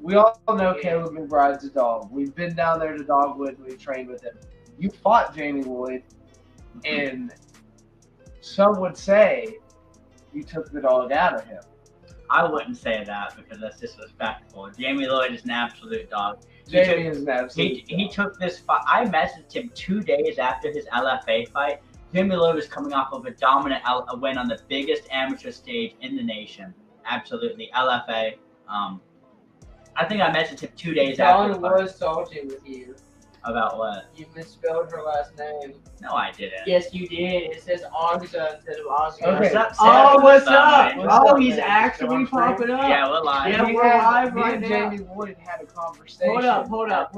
we all know Caleb McBride's a dog. We've been down there to Dogwood and we trained with him. You fought Jamie Lloyd, and some would say you took the dog out of him. I wouldn't say that because that's disrespectful. Jamie Lloyd is an absolute dog. Jamie is an absolute dog. He took this fight. I messaged him 2 days after his LFA fight Jamie Lloyd was coming off of a dominant win on the biggest amateur stage in the nation. Absolutely, LFA. I think I messaged him 2 days after John the fight. was salty with you. About what? You misspelled her last name. No, I didn't. Yes, you did. It says Ogza instead of Oscar. Okay. What's up, Oh, Sam? what's up? man? What's Oh, up, he's man? actually John popping up. Yeah, we're live. Yeah, Me we're and- live me right and now. Jamie Lloyd had a conversation. Hold up.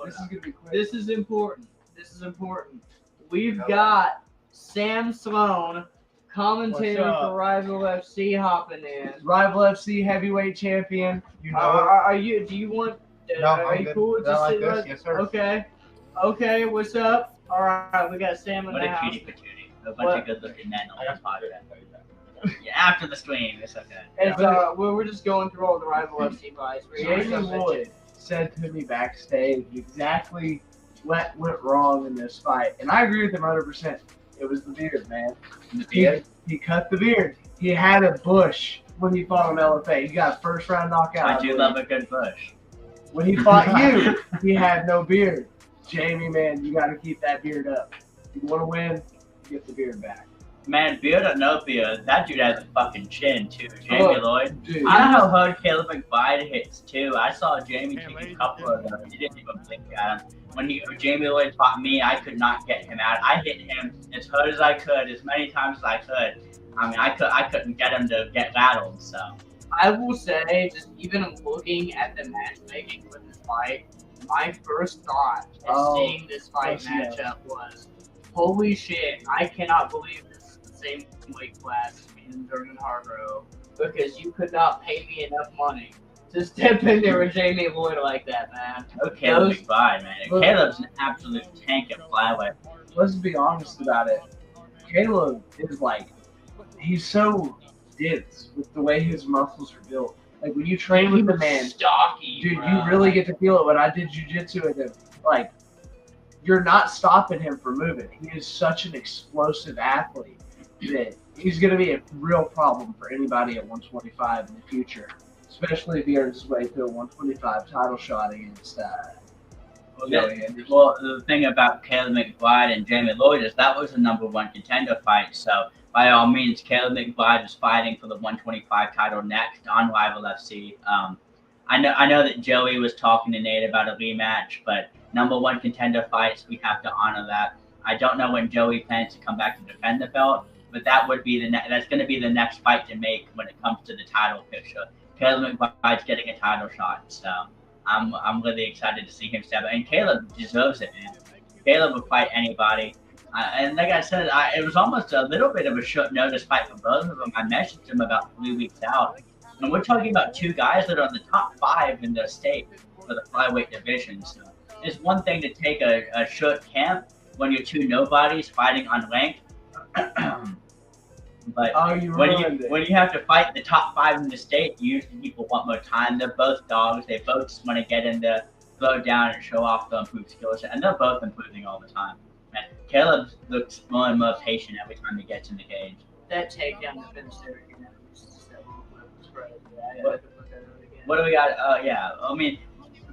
This is gonna be quick. This is important. We've got Sam Sloan, commentator What's up? for Rival FC, hopping in. Rival FC heavyweight champion. You know it. Are you? Do you want? No, are I'm you good. cool with I just like sit this. right- Yes, sir. Okay. Okay. What's up? All right. We got Sam in What the a house. cutie patootie. A bunch What? of good-looking men on this podcast. Yeah, after the stream, it's okay. It's we're just going through all the Rival FC fights. Jamie Lloyd said to me backstage exactly what went wrong in this fight, and I agree with him 100%. It was the beard, man. The beard. He cut the beard. He had a bush when he fought on LFA. He got a first-round knockout. I do love a good bush. When he fought you, he had no beard. Jamie, man, you got to keep that beard up. If you want to win, get the beard back. Man, beard or no beard, that dude has a fucking chin too. Jamie Look, Lloyd. Dude, I don't know how hard Caleb McBride hits too. I saw Jamie take a couple of them. He didn't even blink at him. When Jamie Lloyd fought me, I could not get him out. I hit him as hard as I could, as many times as I could. I mean, I couldn't get him to get rattled. So I will say, just even looking at the matchmaking for this fight, my first thought at seeing this fight matchup was, holy shit, I cannot believe this is the same weight class as me and Jordan Hargrove, because you could not pay me enough money to step in there with Jamie Lloyd like that, man. Caleb Those- McBride, man. Caleb's an absolute tank at flyweight. let's be honest about it. Caleb is like, he's so dense with the way his muscles are built. Like when you train with the man, stocky, dude, bro. you really get to feel it. When I did jujitsu with him, like, you're not stopping him from moving. He is such an explosive athlete that he's going to be a real problem for anybody at 125 in the future, especially if he earns his way to a 125 title shot against Joey Anderson. Well, the thing about Caleb McBride and Jamie Lloyd is that was the #1 contender fight. So by all means, Caleb McBride is fighting for the 125 title next on Rival FC. I know that Joey was talking to Nate about a rematch, but #1 contender fights, we have to honor that. I don't know when Joey plans to come back to defend the belt, but that would be that's going to be the next fight to make when it comes to the title picture. Caleb McBride's getting a title shot, so I'm really excited to see him step up. And Caleb deserves it, man. Caleb will fight anybody. And like I said, it was almost a little bit of a short notice fight for both of them. I messaged him about 3 weeks out. And we're talking about two guys that are in the top 5 in their state for the flyweight division. So it's one thing to take a short camp when you're two nobodies fighting on rank. But when you have to fight the top 5 in the state, usually people want more time. They're both dogs. They both just want to get in there, throw down, and show off the improved skill set. And they're both improving all the time. Man, Caleb looks more and more patient every time he gets in the cage. That takedown defense there, you know, was that little flip was crazy. I had to put that out again. What do we got? Yeah, I mean,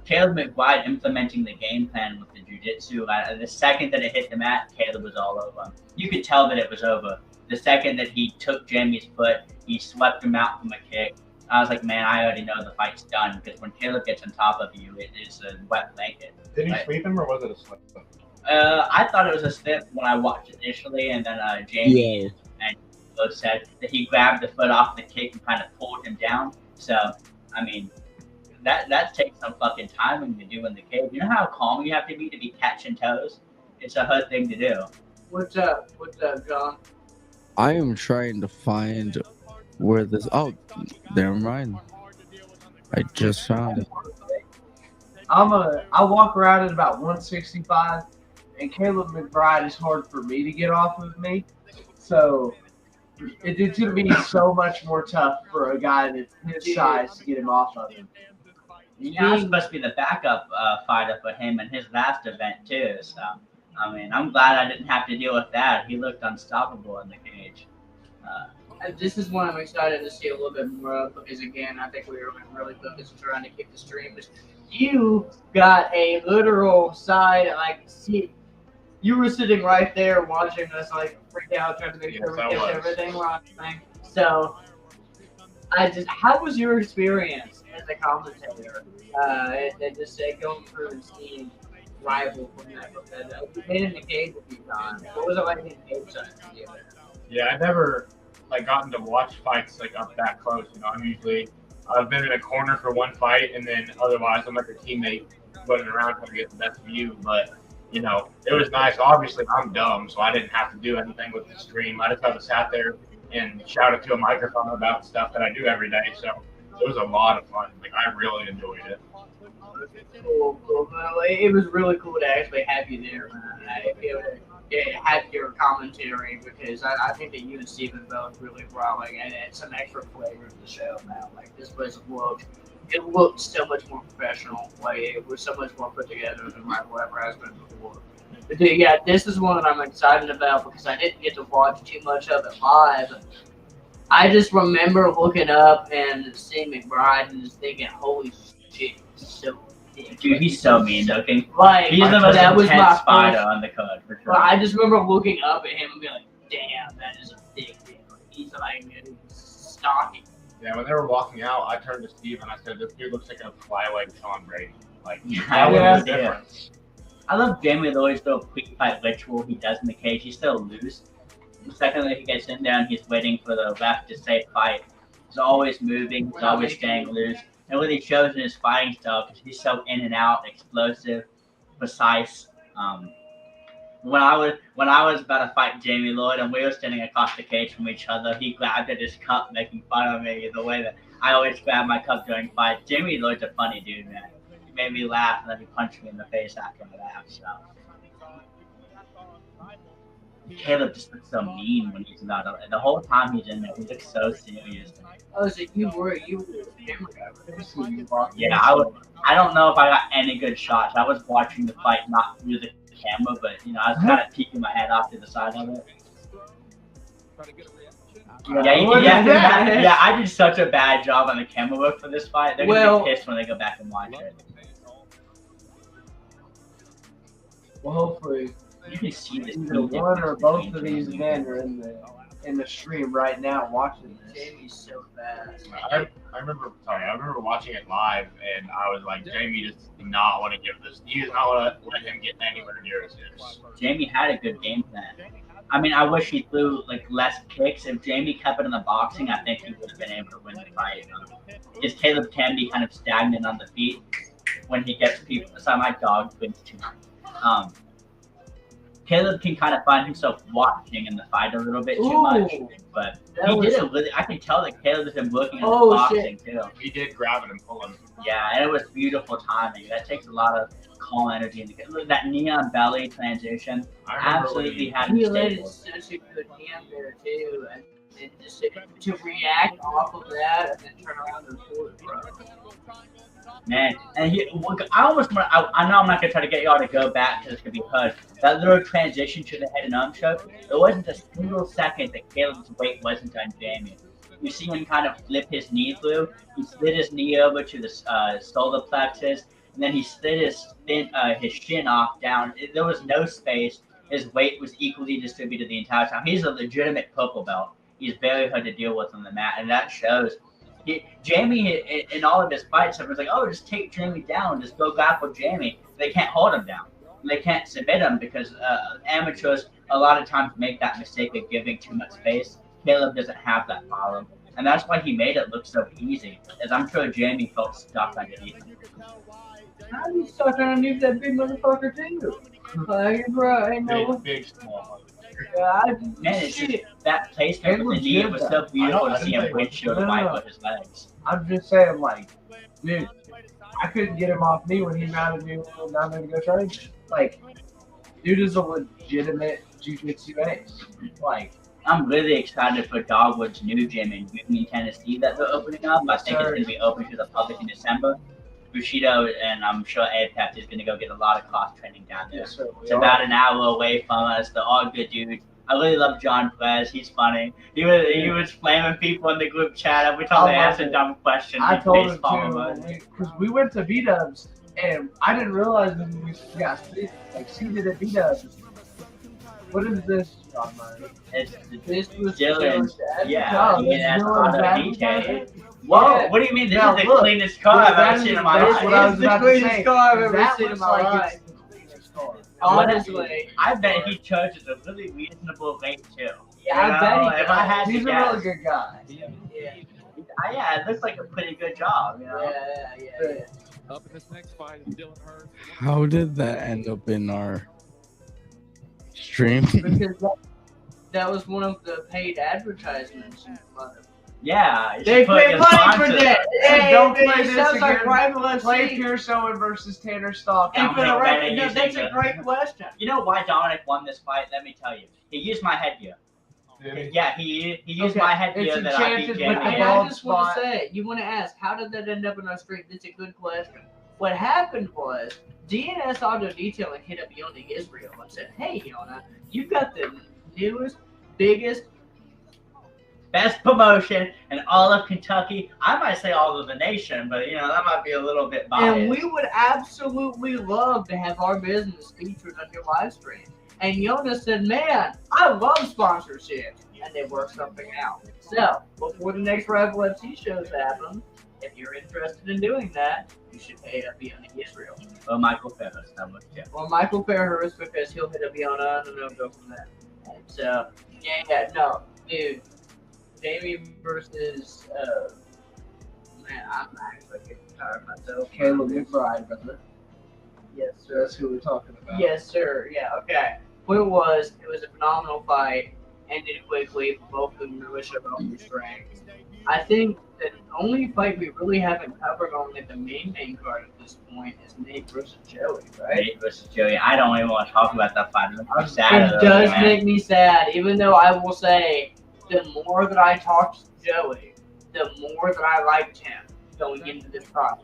Caleb McBride implementing the game plan with the jiu-jitsu. The second that it hit the mat, Caleb was all over. You could tell that it was over. The second that he took Jamie's foot, he swept him out from a kick. I was like, man, I already know the fight's done, because when Caleb gets on top of you, it is a wet blanket. Did he sweep him, or was it a slip? I thought it was a slip when I watched it initially, and then Jamie and both said that he grabbed the foot off the kick and kind of pulled him down. So, I mean, that takes some fucking timing to do in the cage. You know how calm you have to be catching toes? It's a hard thing to do. What's up, John? I am trying to find where this. Oh, never mind. I just found it. I walk around at about 165, and Caleb McBride is hard for me to get off of me. So it's going to be so much more tough for a guy that's his size to get him off of him. Yeah, I was supposed to be the backup fighter for him in his last event too. So, I mean, I'm glad I didn't have to deal with that. He looked unstoppable in the cage. This is one I'm excited to see a little bit more of, because again, I think we were really focused on trying to keep the stream. But you got a literal side, like, see, You were sitting right there watching us like freak out, trying to make sure Yes, we I kept was. everything running. So, how was your experience as a commentator? And just going through and seeing rival from that. You've been in the cage a few times. What was it like in the cage side for you? Yeah, I never gotten to watch fights up that close. I've been in a corner for one fight, and then otherwise I'm like a teammate running around trying to get the best view. But it was nice. Obviously, I'm dumb, so I didn't have to do anything with the stream. I just kind of sat there and shouted to a microphone about stuff that I do every day. So it was a lot of fun. I really enjoyed it. Cool. Well, it was really cool to actually have you there, man. I feel have your commentary because I think that you and Steven both really brought and some extra flavor to the show, man. This place looked so much more professional. It was so much more put together than whatever has been before. But yeah, this is one that I'm excited about because I didn't get to watch too much of it live. I just remember looking up and seeing McBride and just thinking, holy shit, he's so big. Dude, he's so mean looking. He's the most that was intense my spider first- on the card for sure. But I just remember looking up at him and being like, damn, that is a big dude. He's stocky. Yeah, when they were walking out, I turned to Steve and I said, "This dude looks like a flyweight Sean Brady." I That love was the difference. I love Jamie Lloyd's little quick fight ritual he does in the cage. He's still loose. The second that he gets in there and he's waiting for the ref to say fight, he's always moving, he's always staying loose. And what he shows in his fighting style, because he's so in and out, explosive, precise. When I was about to fight Jamie Lloyd and we were standing across the cage from each other, he grabbed at his cup, making fun of me the way that I always grab my cup during fights. Jamie Lloyd's a funny dude, man. He made me laugh and then he punched me in the face after I laughed. So Caleb just looks so mean when he's not. The whole time he's in there, he looks so serious. Oh, so you were the camera guy. Yeah, I don't know if I got any good shots. I was watching the fight not through the camera, but I was kind of peeking my head off to the side of it. Yeah, I did such a bad job on the camera work for this fight. They're gonna be pissed when they go back and watch it. Well, hopefully, You can see this. either one or both of these men are in the stream right now watching this. Jamie's so fast. I remember watching it live, and I was like, Jamie just did not want to give this. He does not want to let him get anywhere near his hips. Jamie had a good game plan. I mean, I wish he threw less kicks. If Jamie kept it in the boxing, I think he would have been able to win the fight. Because Caleb can be kind of stagnant on the feet when he gets people. So my dog wins too much. Caleb can kind of find himself watching in the fight a little bit too much, but he did it really. I can tell that Caleb has been working on the boxing too. He did grab it and pull him. Yeah, and it was beautiful timing. That takes a lot of calm energy. That neon belly transition absolutely had He him let stable. it such a good hand there too, and just to react off of that and then turn around and pull it, bro. Man, and I almost want. I know I'm not gonna try to get y'all to go back because it's gonna be hard. That little transition to the head and arm choke, it wasn't a single second that Caleb's weight wasn't on Jamie. You see him kind of flip his knee through. He slid his knee over to the solar plexus, and then he slid his shin off down. There was no space. His weight was equally distributed the entire time. He's a legitimate purple belt. He's very hard to deal with on the mat, and that shows. Jamie, in all of his fights, everyone's like, oh, just take Jamie down. Just go back with Jamie. They can't hold him down. They can't submit him because amateurs a lot of times make that mistake of giving too much space. Caleb doesn't have that problem. And that's why he made it look so easy, as I'm sure Jamie felt stuck underneath him. How do you stuck underneath that big motherfucker too? Bro, ain't no. Big, small. Man, it's just that placement with the knee, it was so beautiful to see him windshield wipe with his legs. I'm just saying, dude, I couldn't get him off me when he mounted me down there to go train. Dude is a legitimate jiu-jitsu ace. I'm really excited for Dogwood's new gym in Union, Tennessee that they're opening up. I think it's going to be open to the public in December. Bushido and I'm sure Apex is going to go get a lot of cross training down there. Yes, sir, it's about an hour away from us. They're all good dudes. I really love John Perez. He's funny. He was flaming people in the group chat every time they asked a dumb question. I told him to because we went to B-Dubs and I didn't realize that we got seated at B-Dubs. What is this, John Murray? It's This was Dylan's. Dylan's Yeah, Oh, he this has is auto Dylan's DJ. advertisement? Whoa, Yeah. what do you mean? This Now, is the look, cleanest car I've that ever is- seen in my that is life. what I was the about to cleanest say. car I've ever That seen in looks my like life. it's the cleanest car. Honestly. I bet he charges a really reasonable rate too. Yeah, I bet he If I had He's to a guess. really good guy. Yeah. Yeah, it looks like a pretty good job, you know. Yeah. Up in this next fight is Dylan Hurst. How did that end up in our stream? Because that was one of the paid advertisements. Yeah, you They should put pay your money for sponsor- that. Hey, don't play it this sounds like again. rival Play FC. Pierce Owen versus Tanner Stock. And for the Dominic record, Bennett no, using that's a the- great question. You know why Dominic won this fight? Let me tell you. He used my headgear. Yeah, he used my headgear It's that I beat enchanted with JMA. the And I bald just want spot. to say, you want to ask, how did that end up in our stream? That's a good question. What happened was, DNS Auto Detailing hit up Yona Israel and said, hey, Yona, you've got the newest, biggest, Best promotion in all of Kentucky. I might say all of the nation, but you know that might be a little bit biased. and we would absolutely love to have our business featured on your live stream. And Yona said, man, I love sponsorship. And they worked something out. So, before the next Rival FC shows happen, if you're interested in doing that, you should pay up Yona Israel. Or Michael Ferris, that was too. Well, Michael Ferris, because he'll hit up Yona and then they'll go from there. And so, no, dude. Jamie versus, man, I'm actually getting tired of myself. Caleb McBride, brother. Yes, sir. That's who we're talking about. Yes, sir. Yeah, okay. What it was a phenomenal fight. Ended quickly. Both of them really showed off their strength. I think the only fight we really haven't covered on like the main card at this point is Nate versus Joey, right? Nate versus Joey. I don't even want to talk about that fight. I'm sad. It does make me sad, even though I will say the more that I talked to Joey, the more that I liked him going into this fight.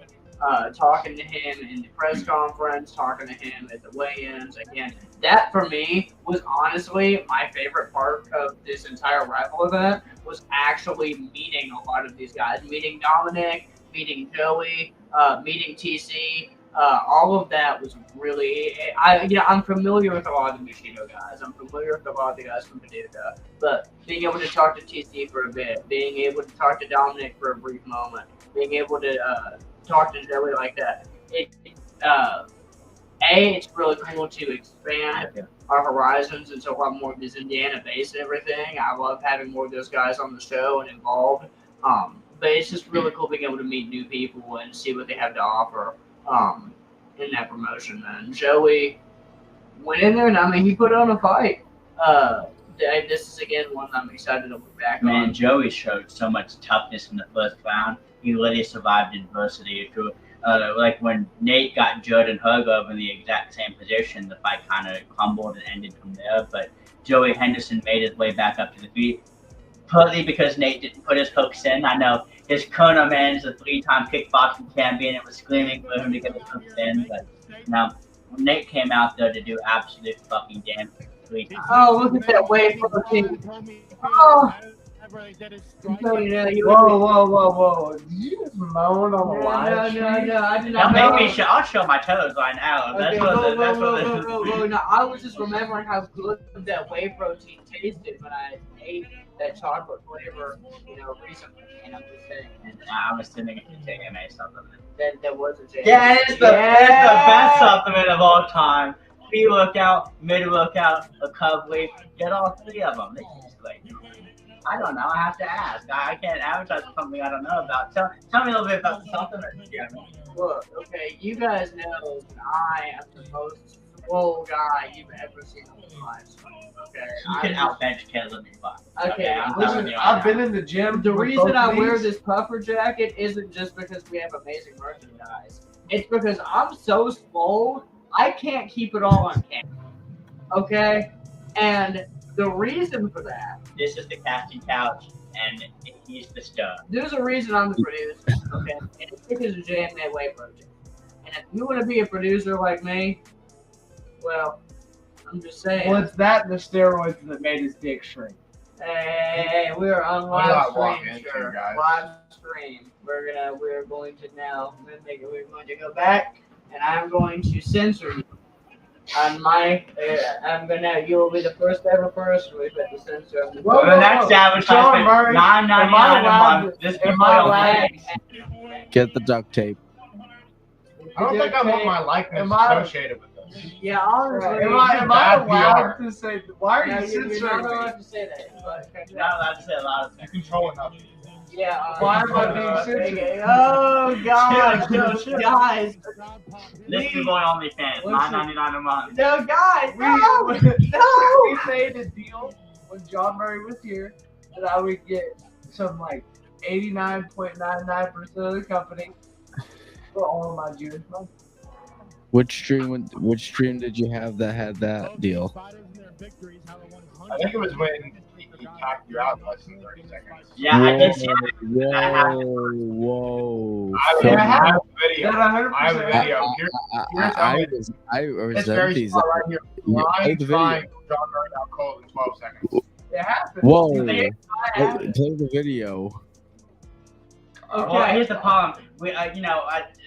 Talking to him in the press conference, talking to him at the weigh-ins. Again, that for me was honestly my favorite part of this entire rival event was actually meeting a lot of these guys, meeting Dominic, meeting Joey, meeting TC. All of that was really, I'm familiar with a lot of the Bushido guys. I'm familiar with a lot of the guys from Paducah. But being able to talk to TC for a bit, being able to talk to Dominic for a brief moment, being able to talk to Joey like that, it's really cool to expand our horizons into a lot more of this Indiana base and everything. I love having more of those guys on the show and involved. But it's just really cool being able to meet new people and see what they have to offer in that promotion. Man, Joey went in there and I mean he put on a fight. This is again one I'm excited to look back Man, on. Joey showed so much toughness in the first round. He literally survived adversity. Like when Nate got Jordan Hergov in the exact same position, the fight kind of crumbled and ended from there. But Joey Henderson made his way back up to the feet, partly because Nate didn't put his hooks in. I know his corner man is a 3-time kickboxing champion. It was screaming for him to get his hooks in. But now Nate came out there to do absolute fucking damage 3 times. Oh, look at that wave for the team. Oh. Whoa. Did you just moan on the live stream? No, I did Now not. maybe I'll show my toes right now. That's Okay, what no, I was just remembering how good that whey protein tasted when I ate that chocolate flavor, recently. And I'm just saying. I was sitting at the JMA supplement. That was a JMA. Yeah, it's the best supplement of all time. Pre-workout, mid-workout, recovery. Get all 3 of them. It's just like, I don't know. I have to ask. I can't advertise for something I don't know about. Tell me a little bit about the supplement. Look, okay, you guys know that I am the most swole guy you've ever seen in my life. Okay, You can outbench Caleb in fight. Okay, I'm Listen, telling you. I've been in the gym. The with reason both I of wear these. this puffer jacket isn't just because we have amazing merchandise. It's because I'm so swole, I can't keep it all on camera. Okay? And the reason for that, This is the casting couch, and he's the star. there's a reason I'm the producer, okay? And it's because of JMA Whey Protein. And if you want to be a producer like me, well, I'm just saying. Well, it's that and the steroids that made his dick shrink. Hey, we're on What do I live walk stream, into, sir. guys? Live stream. We're going to now. We're going to go back, and I'm going to censor you. On my, you will be the first ever person we've had to censor. On the Whoa, The next advertisement, Murray, $9.99 a month. This Am people I don't allowed? pay. Get the duct tape. I don't think I want my likeness Am I- associated with this. Yeah, honestly. Am I bad allowed PR. to say? Why are No, you you're not censoring me? allowed to say that. But, You're not allowed to say a lot of You things. control enough. yeah. Why am I being censored? Oh God, Chill. guys. This people on OnlyFans, $9.99 a month. No, guys. We, No. we made a deal when John Murray was here that I would get some like 89.99% of the company for all of my Jewish money. Which stream did you have that had that deal? I think it was when he tapped you out in less than 30 seconds. Yeah, I did see that. Whoa. I Yeah, I have have- a video. That 100%. I have a video. I It's resent very these. small right here. Yeah, Line play the video. trying John Murray out cold in 12 seconds. It happened. Whoa. It happened. Play the video. Okay. Well, here's the problem.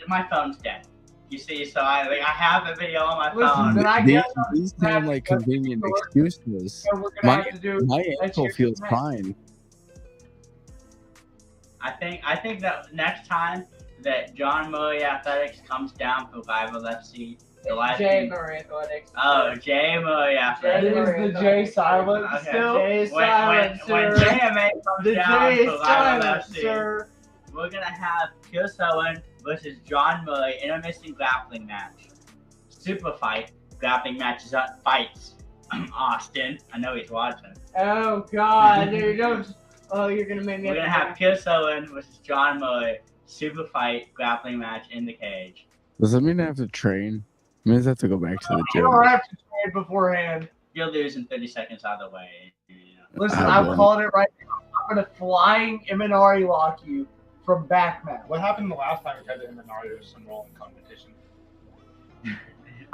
My phone's dead. You see, so I have a video on my Listen, phone. then I These, guess these sound like convenient excuses. we're gonna My have to do. my that's ankle your feels consent. fine. I think that next time that JMurrayAthletics comes down for Rival FC, the live stream. JMurrayAthletics. Oh, JMurrayAthletics. That is the J silent Okay. still. J When silent, when sir. JMA comes The down J for is Rival silent, FC, sir. we're gonna have Chris Owen versus John Murray intermission grappling match. Super fight grappling matches at fights. Austin, I know he's watching. Oh God, dude, don't. Oh, you're gonna make me. We're gonna have Chris Owen versus John Murray super fight grappling match in the cage. Does that mean I have to train? It means I have to go back to the You gym. don't have to trade beforehand. You'll lose in 30 seconds either way. Listen, I I've won't. called it right now. I'm gonna flying Imanari lock you from back mat. What happened the last time we tried to Imanari was some rolling competition?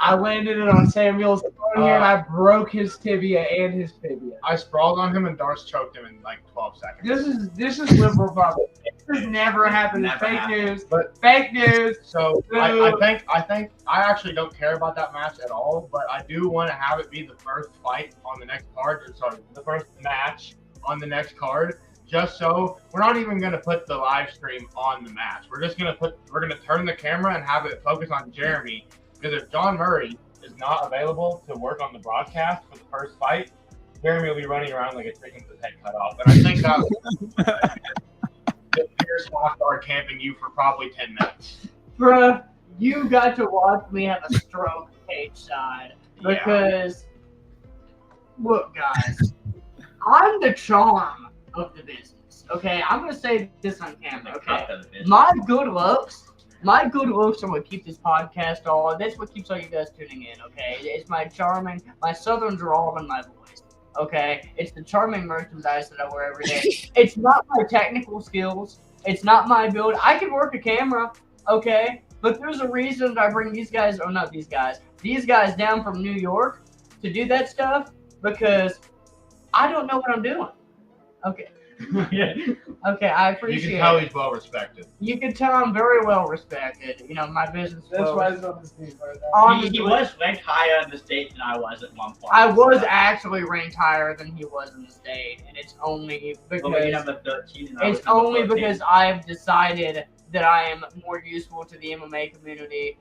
I landed it on Samuel's phone here and I broke his tibia and his fibia. I sprawled on him and Darce choked him in like 12 seconds. This is liberal propaganda. This has never happened. It's Never fake happened. news. But- Fake news. So I think I actually don't care about that match at all, but I do want to have it be the first fight on the next card. Sorry, the first match on the next card. Just so we're not even gonna put the live stream on the match. We're gonna turn the camera and have it focus on Jeremy. Because if John Murray is not available to work on the broadcast for the first fight, Jeremy will be running around like a chicken with his head cut off. And I think that the Pierce Lockguard camping you for probably 10 minutes. Bruh, you got to watch me have a stroke cage side. Because, look, guys, I'm the charm of the business. Okay, I'm gonna say this on camera. Okay, my good looks are what keep this podcast on. That's what keeps all you guys tuning in. Okay, it's my charming, my southern drawl and my voice. Okay, it's the charming merchandise that I wear every day. It's not my technical skills. It's not my build. I can work a camera. Okay, but there's a reason that I bring these guys, or not these guys down from New York to do that stuff because I don't know what I'm doing. Okay. Okay, I appreciate You can tell it. he's well respected. You can tell I'm very well respected. You know, my business. That's folks. why he's on this team right now. He was ranked higher in the state than I was at one point. I was actually ranked higher than he was in the state, and it's only Well, you're because number 13 and I was it's number only 14. because I've decided that I am more useful to the MMA community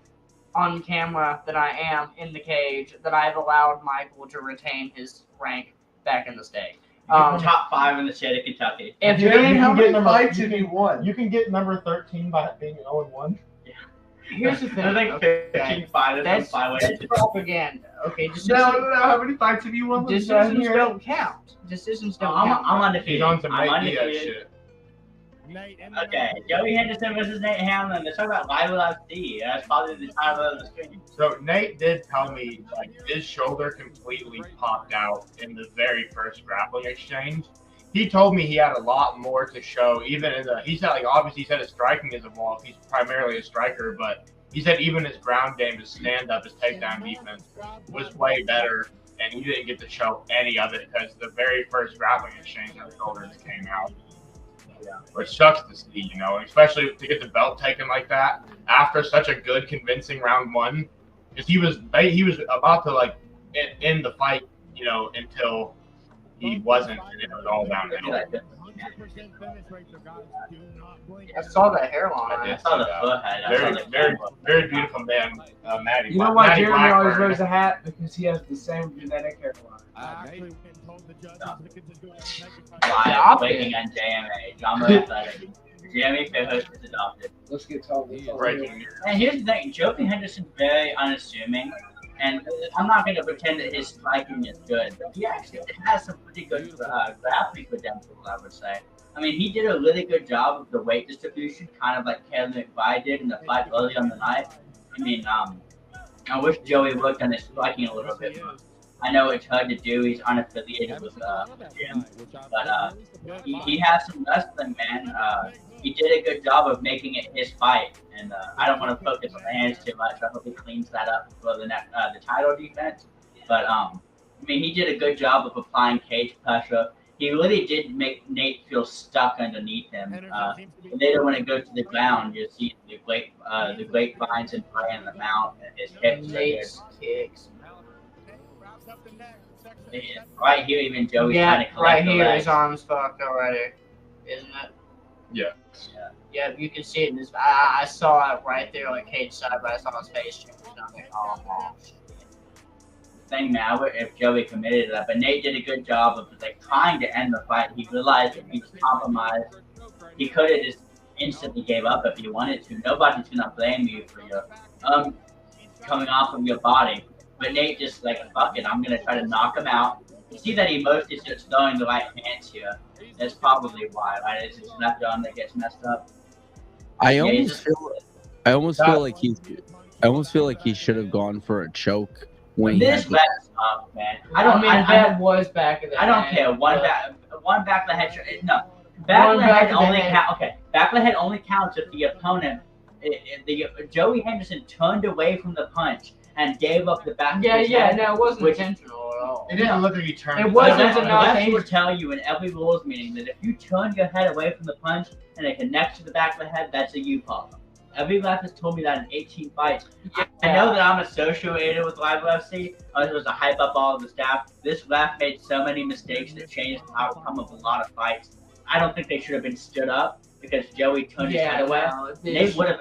on camera than I am in the cage. That I've allowed Michael to retain his rank back in the state. Top 5 in the state of Kentucky. If Jeremy, you how get many number- fights you have can- you won? You can get number 13 by being 0-1. here's the thing, I think 15 fighters and that's 5 propaganda. Okay, No. How many fights have you won? Let's start decisions here. don't count. Decisions don't I'm count. undefeated. He's on some I'm Nate Diaz undefeated. shit. Okay, Joey Henderson versus Nate Hamlin. Let's talk about Rival FC. That's probably the title of the stream. So Nate did tell me like his shoulder completely popped out in the very first grappling exchange. He told me he had a lot more to show, even in the. He said like obviously he said his striking is evolved. He's primarily a striker, but he said even his ground game, his stand up, his takedown defense was way better, and he didn't get to show any of it because the very first grappling exchange his shoulder just came out. Yeah, which sucks to see, you know, especially to get the belt taken like that after such a good, convincing round one. because he was about to like end the fight, you know, until he wasn't, and it was all downhill. I saw that hairline. I saw the forehead. Very beautiful man, Matty. You know why Matty Jeremy always Blackburn. wears a hat? Because he has the same genetic hairline. Live, waiting on JMA. JMA JMA co-host is adopted. Let's get told this. Breaking news. And here's the thing, Joey Henderson's very unassuming, and I'm not going to pretend that his striking is good, but he actually has some pretty good grappling potential, I would say. I mean, he did a really good job of the weight distribution, kind of like Kevin McVie did in the fight early on the night. I mean, I wish Joey worked on his striking a little bit more. I know it's hard to do. He's unaffiliated with Jim, but he has some wrestling, man. He did a good job of making it his fight, and I don't want to focus on the hands too much. I hope he cleans that up for the next the title defense. But I mean, he did a good job of applying cage pressure. He really did make Nate feel stuck underneath him. Later, when it goes to the ground, you see the grapevines and play in the mount, and his hips. Nate's kicks. Right here, even Joey's trying to collect right the here, legs. his arm's fucked already, isn't it? Yeah. Yeah, you can see it in his. I saw it right there, like cage side, but I saw his face change. I'm like, oh, shit. Thing now if Joey committed to that, but Nate did a good job of like trying to end the fight. He realized that he was compromised. He could have just instantly gave up if he wanted to. Nobody's gonna blame you for your coming off of your body. But Nate just like, fuck it, I'm gonna try to knock him out. You see that he mostly just throwing the right hands here. That's probably why, right? It's his left arm that gets messed up. I almost feel like he should have gone for a choke when This he left up, man. I that was back of the I don't head, care. One back of the head. No, back of the head only counts. Okay, back of the head only counts if the opponent, Joey Henderson turned away from the punch and gave up the back. Yeah, of his head, no, it wasn't which- intentional at all. It didn't look like he turned. It wasn't The enough. refs will tell you in every rules meeting that if you turn your head away from the punch and it connects to the back of the head, that's a U problem. Every ref has told me that in 18 fights. I know that I'm associated with Live UFC. I was supposed to hype up all of the staff. This ref made so many mistakes that changed the outcome of a lot of fights. I don't think they should have been stood up because Joey turned his head away. Nate would have,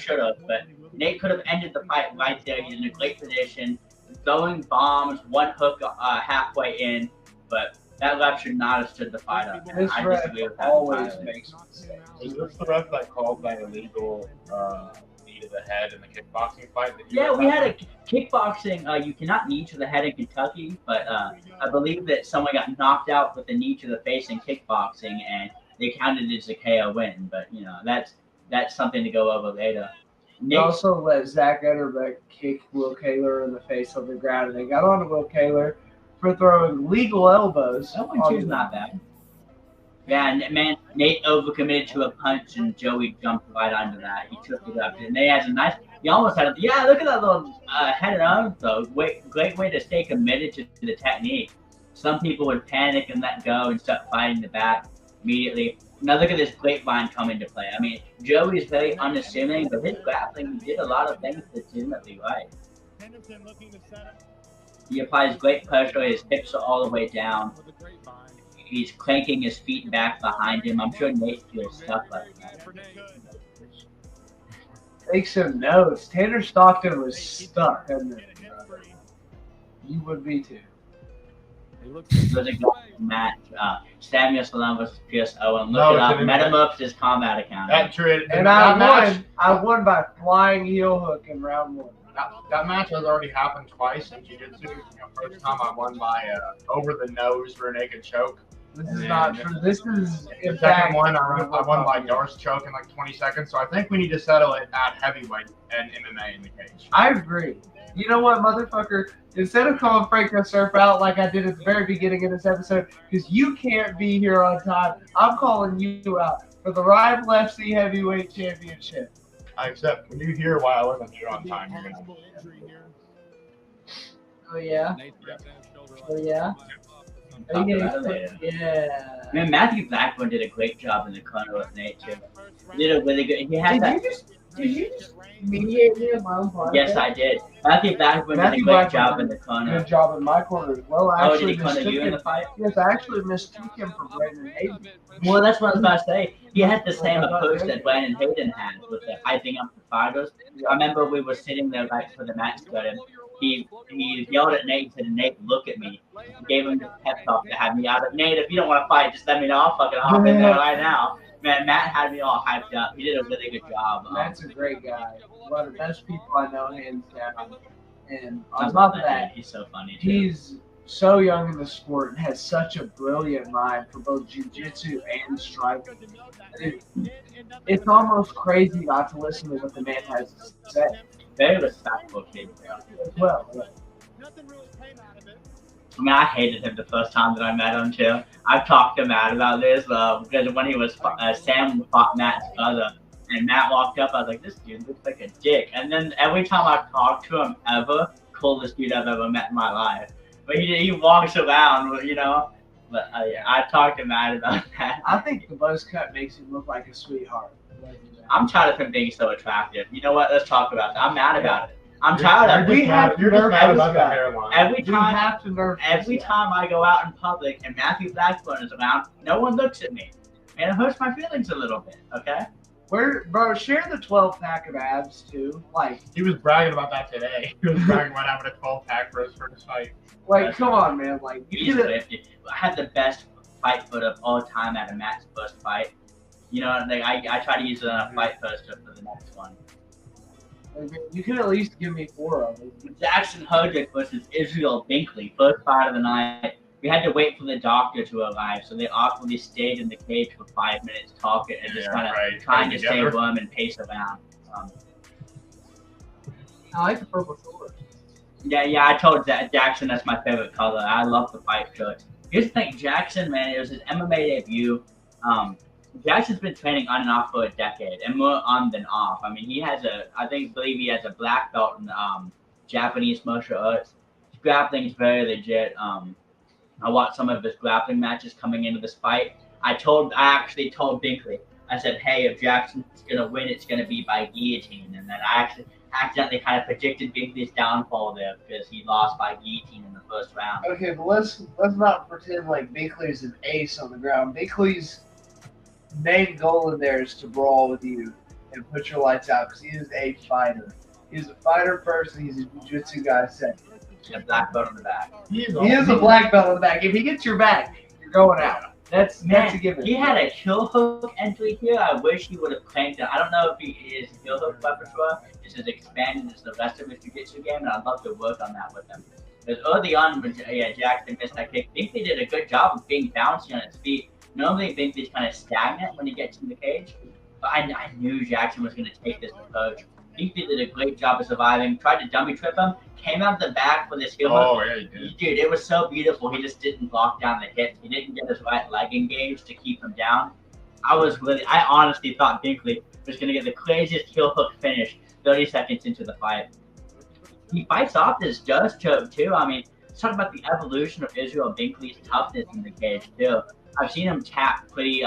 should have, but Nate could have ended the fight right there. He's in a great position, throwing bombs, one hook halfway in, but that ref should not have stood the fight up. This I ref disagree with that. always makes mistakes. Was this the ref that called that illegal knee to the head in the kickboxing fight? Yeah, we had a kickboxing. You cannot knee to the head in Kentucky, but I believe that someone got knocked out with a knee to the face in kickboxing, and they counted it as a KO win. But you know, that's something to go over later. They also let Zach Ederbeck kick Will Kaler in the face on the ground, and they got on to Will Kaler for throwing legal elbows. That one two's not bad. Yeah, and man, Nate overcommitted to a punch, and Joey jumped right onto that. He took it up, and they had a nice. He almost had yeah. Look at that little head and arm throw. Great way to stay committed to the technique. Some people would panic and let go and start fighting the back immediately. Now look at this grapevine come into play. I mean, Joey is very unassuming, but his grappling, he did a lot of things legitimately right. He applies great pressure. His hips are all the way down. He's cranking his feet back behind him. I'm sure Nate feels stuff like that. Take some notes. Tanner Stockton was stuck, and you would be too. It was a good match. Samuel Salem versus Pierce Owen. Look it up. Metamorphosis Combat Account. And I won by flying heel hook in round one. That match has already happened twice in jiu-jitsu. You know, first time I won by over the nose rear naked choke. This is not true. This is The second one, I won by Doris choke in like 20 seconds. So I think we need to settle it at heavyweight and MMA in the cage. I agree. You know what, motherfucker? Instead of calling Franco Surf out like I did at the very beginning of this episode, because you can't be here on time, I'm calling you out for the Ryan Left C Heavyweight Championship. I accept. When you hear why I wasn't here on time, you're gonna. Oh yeah. Oh yeah. Talk about it later. Yeah. Man, Matthew Blackburn did a great job in the corner with Nate too. He did a really good. He had Did that. you just Did you just mediate me on my own podcast? Yes, I did. Matthew Blackburn did a Matthew great Blackburn job did in the corner. Good job in my corner as well. I Oh, did actually he corner mistook you in him. the fight? Yes, I actually mistook him for Brandon Hayden. Well, that's what I was about to say. He had the same approach that Brandon Hayden had with the hyping up the fighters. I remember we were sitting there right before the match started. He yelled at Nate and said, "Nate, look at me." He gave him the pep talk to have me out. But Nate, if you don't want to fight, just let me know. I'll fucking hop in there right now. Man, Matt had me all hyped up. He did a really good job. Matt's a great guy. One of the best people I know, hands down. And I on love top of that, he's so funny too. he's so young in the sport and has such a brilliant mind for both jiu-jitsu and striking. It's almost crazy not to listen to what the man has to say. Very respectful kid. As well. Nothing really came out of it. I mean, I hated him the first time that I met him too. I've talked to Matt about this because when he was Sam fought Matt's brother, and Matt walked up, I was like, "This dude looks like a dick." And then every time I talked to him, coolest dude I've ever met in my life. But he walks around, you know. But yeah, I talked to Matt about that. I think the buzz cut makes him look like a sweetheart. I'm tired of him being so attractive. You know what? Let's talk about that. I'm mad about it. I'm tired of it. You're just mad about the hairline. Every We time have to nerf Every time I go out in public and Matthew Blackburn is around, no one looks at me. And it hurts my feelings a little bit, okay? Bro, share the 12-pack of abs, too. Like, He was bragging about that today. He was bragging about having a 12-pack for his first fight. come on, man. Like, He's you get it. lifted. I had the best fight foot of all time at a Matt's first fight. You know, like I try to use it on a fight poster for the next one. You could at least give me 4 of them. Jackson Hodrick versus Israel Binkley, first fight of the night. We had to wait for the doctor to arrive, so they awkwardly stayed in the cage for 5 minutes talking and just kind of trying to stay warm and pace around. I like the purple shorts. Yeah, I told Jackson that's my favorite color. I love the fight shirts. Here's the thing, Jackson, man, it was his MMA debut. Jackson's been training on and off for a decade, and more on than off. I mean, believe he has a black belt in Japanese martial arts. His grappling's very legit. I watched some of his grappling matches coming into this fight. I actually told Binkley, I said, "Hey, if Jackson's gonna win, it's gonna be by guillotine." And then I actually accidentally kind of predicted Binkley's downfall there because he lost by guillotine in the first round. Okay, but let's not pretend like Binkley's an ace on the ground. Binkley's main goal in there is to brawl with you and put your lights out because he is a fighter. He's a fighter first, and he's a jiu-jitsu guy second. A black belt on the back. He is a black belt on the back. If he gets your back, you're going out. That's a given. He had a heel hook entry here. I wish he would have claimed it. I don't know if he is a heel hook repertoire. It's as expanded as the rest of his jiu-jitsu game, and I'd love to work on that with him. Because early on, when Jackson missed that kick, Binkley did a good job of being bouncy on his feet. Normally, Binkley's kind of stagnant when he gets in the cage, but I knew Jackson was going to take this approach. Binkley did a great job of surviving, tried to dummy trip him, came out the back for this heel hook. Oh, yeah, he did. Dude, it was so beautiful. He just didn't lock down the hips. He didn't get his right leg engaged to keep him down. I honestly thought Binkley was going to get the craziest heel hook finish 30 seconds into the fight. He fights off this dust choke, too. I mean, let's talk about the evolution of Israel Binkley's toughness in the cage, too. I've seen him tap pretty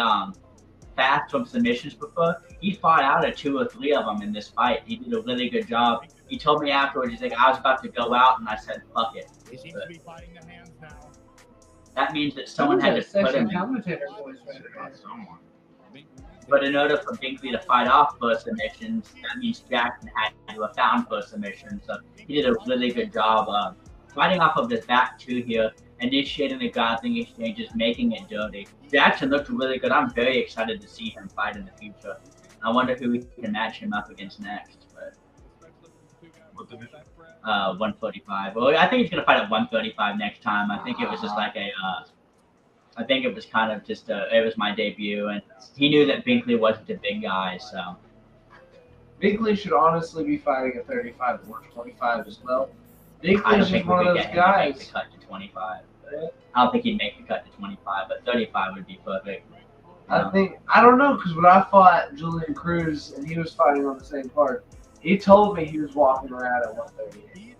fast from submissions before. He fought out of 2 or 3 of them in this fight. He did a really good job. He told me afterwards, he's like, I was about to go out, and I said, fuck it. He seems to be fighting the hands now. That means that someone had to put him in. Commentator Someone. But in order for Binkley to fight off first submissions, that means Jackson had to have found first submission. So he did a really good job of fighting off of his back too here, initiating the grappling exchanges, making it dirty. Jackson looked really good. I'm very excited to see him fight in the future. I wonder who we can match him up against next. But 145. Well, I think he's gonna fight at 135 next time. I think it was just like I think it was kind of just it was my debut, and he knew that Binkley wasn't a big guy, so. Binkley should honestly be fighting at 35 or 25 as well. I Binkley's don't just think we one could of get those him to make guys. the cut to 25. I don't think he'd make the cut to 25, but 35 would be perfect. I don't know, because when I fought Julian Cruz and he was fighting on the same card, he told me he was walking around at 138.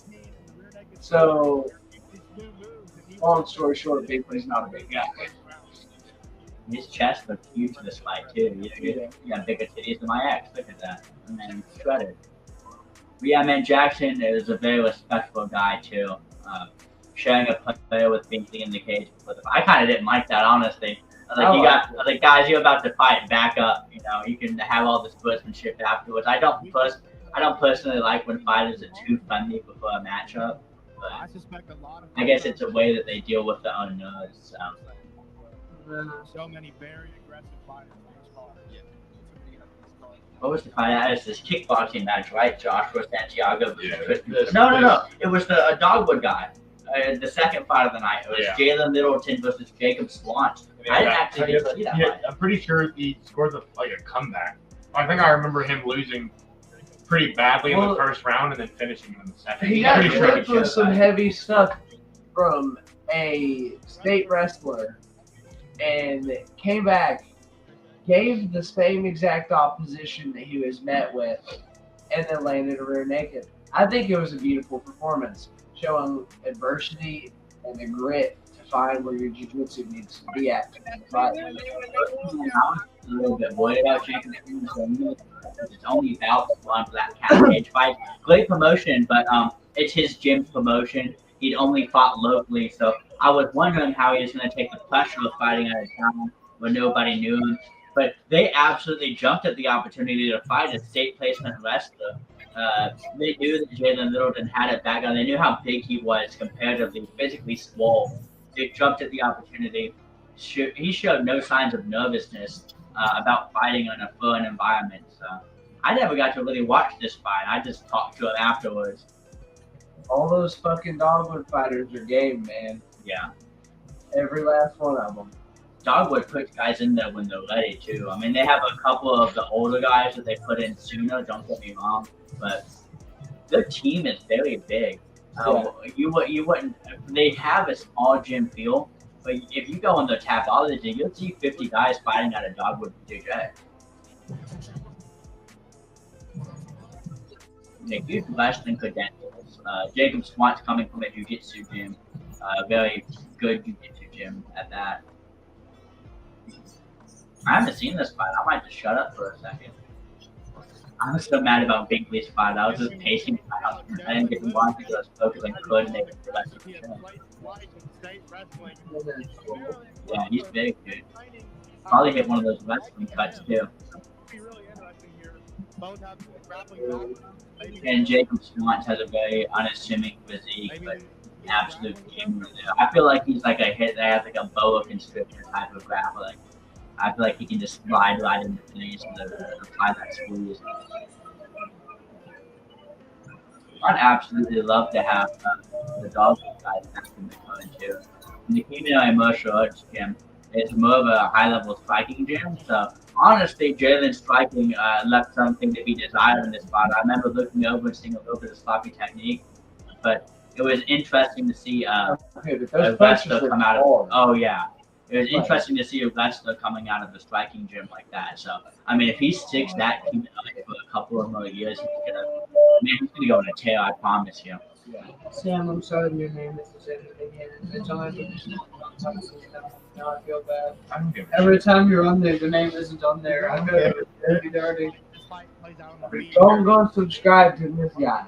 So, long story short, Binkley's not a big guy. His chest looked huge in this fight too. You got bigger titties than my ex. Look at that. And then shredded. But yeah, man, Jackson is a very respectful guy too. Sharing a player with Binkley in the cage. I kind of didn't like that, honestly. I was like, guys, you're about to fight. Back up. You know, you can have all this sportsmanship afterwards. I don't personally like when fighters are too friendly before a matchup. But I suspect a lot of. I guess it's a way that they deal with their own nerves. So many very aggressive fighters. What was the fight? That was this kickboxing match, right? Joshua Santiago. Yeah. No. It was the Dogwood guy. The second fight of the night. It was Jalen Middleton versus Jacob Swan. I didn't actually see that fight. I'm pretty sure he scored a comeback. I think I remember him losing pretty badly in the first round and then finishing in the second. He got hit with some heavy stuff from a state wrestler and came back, gave the same exact opposition that he was met with, and then landed a rear naked. I think it was a beautiful performance, showing adversity and the grit to find where your jiu-jitsu needs to be at. But I was a little bit worried about Jacob. It's only about one for that catch cage fight. Great promotion, but it's his gym's promotion. He'd only fought locally, so I was wondering how he was going to take the pressure of fighting out of town where nobody knew him. But they absolutely jumped at the opportunity to fight a state placement wrestler. They knew that Jalen Middleton had it back on. They knew how big he was comparatively, physically swole. They jumped at the opportunity. He showed no signs of nervousness about fighting in a fun environment. So I never got to really watch this fight. I just talked to him afterwards. all those fucking Dogwood fighters are game, man. Yeah. Every last one of them. Dogwood puts guys in there when they're ready, too. I mean, they have a couple of the older guys that they put in sooner, don't get me wrong, but their team is very big. You wouldn't. They have a small gym feel, but if you go in the Tapology, you'll see 50 guys fighting at a Dogwood DJ. They huge wrestling credentials. Jacob Swant's coming from a jiu-jitsu gym, very good jiu-jitsu gym at that. I haven't seen this fight. I might just shut up for a second. I was so mad about Binkley's fight. I was just pacing out. I didn't get to watch because I was focusing on coordinating the rest of the show. Yeah, he's big, dude. Probably hit one of those wrestling cuts, too. And Jacob Swant has a very unassuming physique, but absolute gamer. I feel like he's like a hit that has like a boa constrictor type of grappling. I feel like he can just slide right into the knees and apply that squeeze. I'd absolutely love to have the Dolphin guys back in the code too. And the JMA Martial Arts Gym is more of a high-level striking gym, so honestly, Jalen's striking left something to be desired in this spot. I remember looking over and seeing a little bit of sloppy technique, but it was interesting to see a wrestler come out of. Oh yeah. It was interesting to see a wrestler coming out of the striking gym like that. So, I mean, if he sticks that team for a couple of more years, he's gonna go on a tear. I promise you. Yeah. Sam, I'm sorry your name isn't in it again. It's on. Now I feel bad. Every time you're on there, the name isn't on there. I feel dirty, dirty. Go and subscribe to this guy.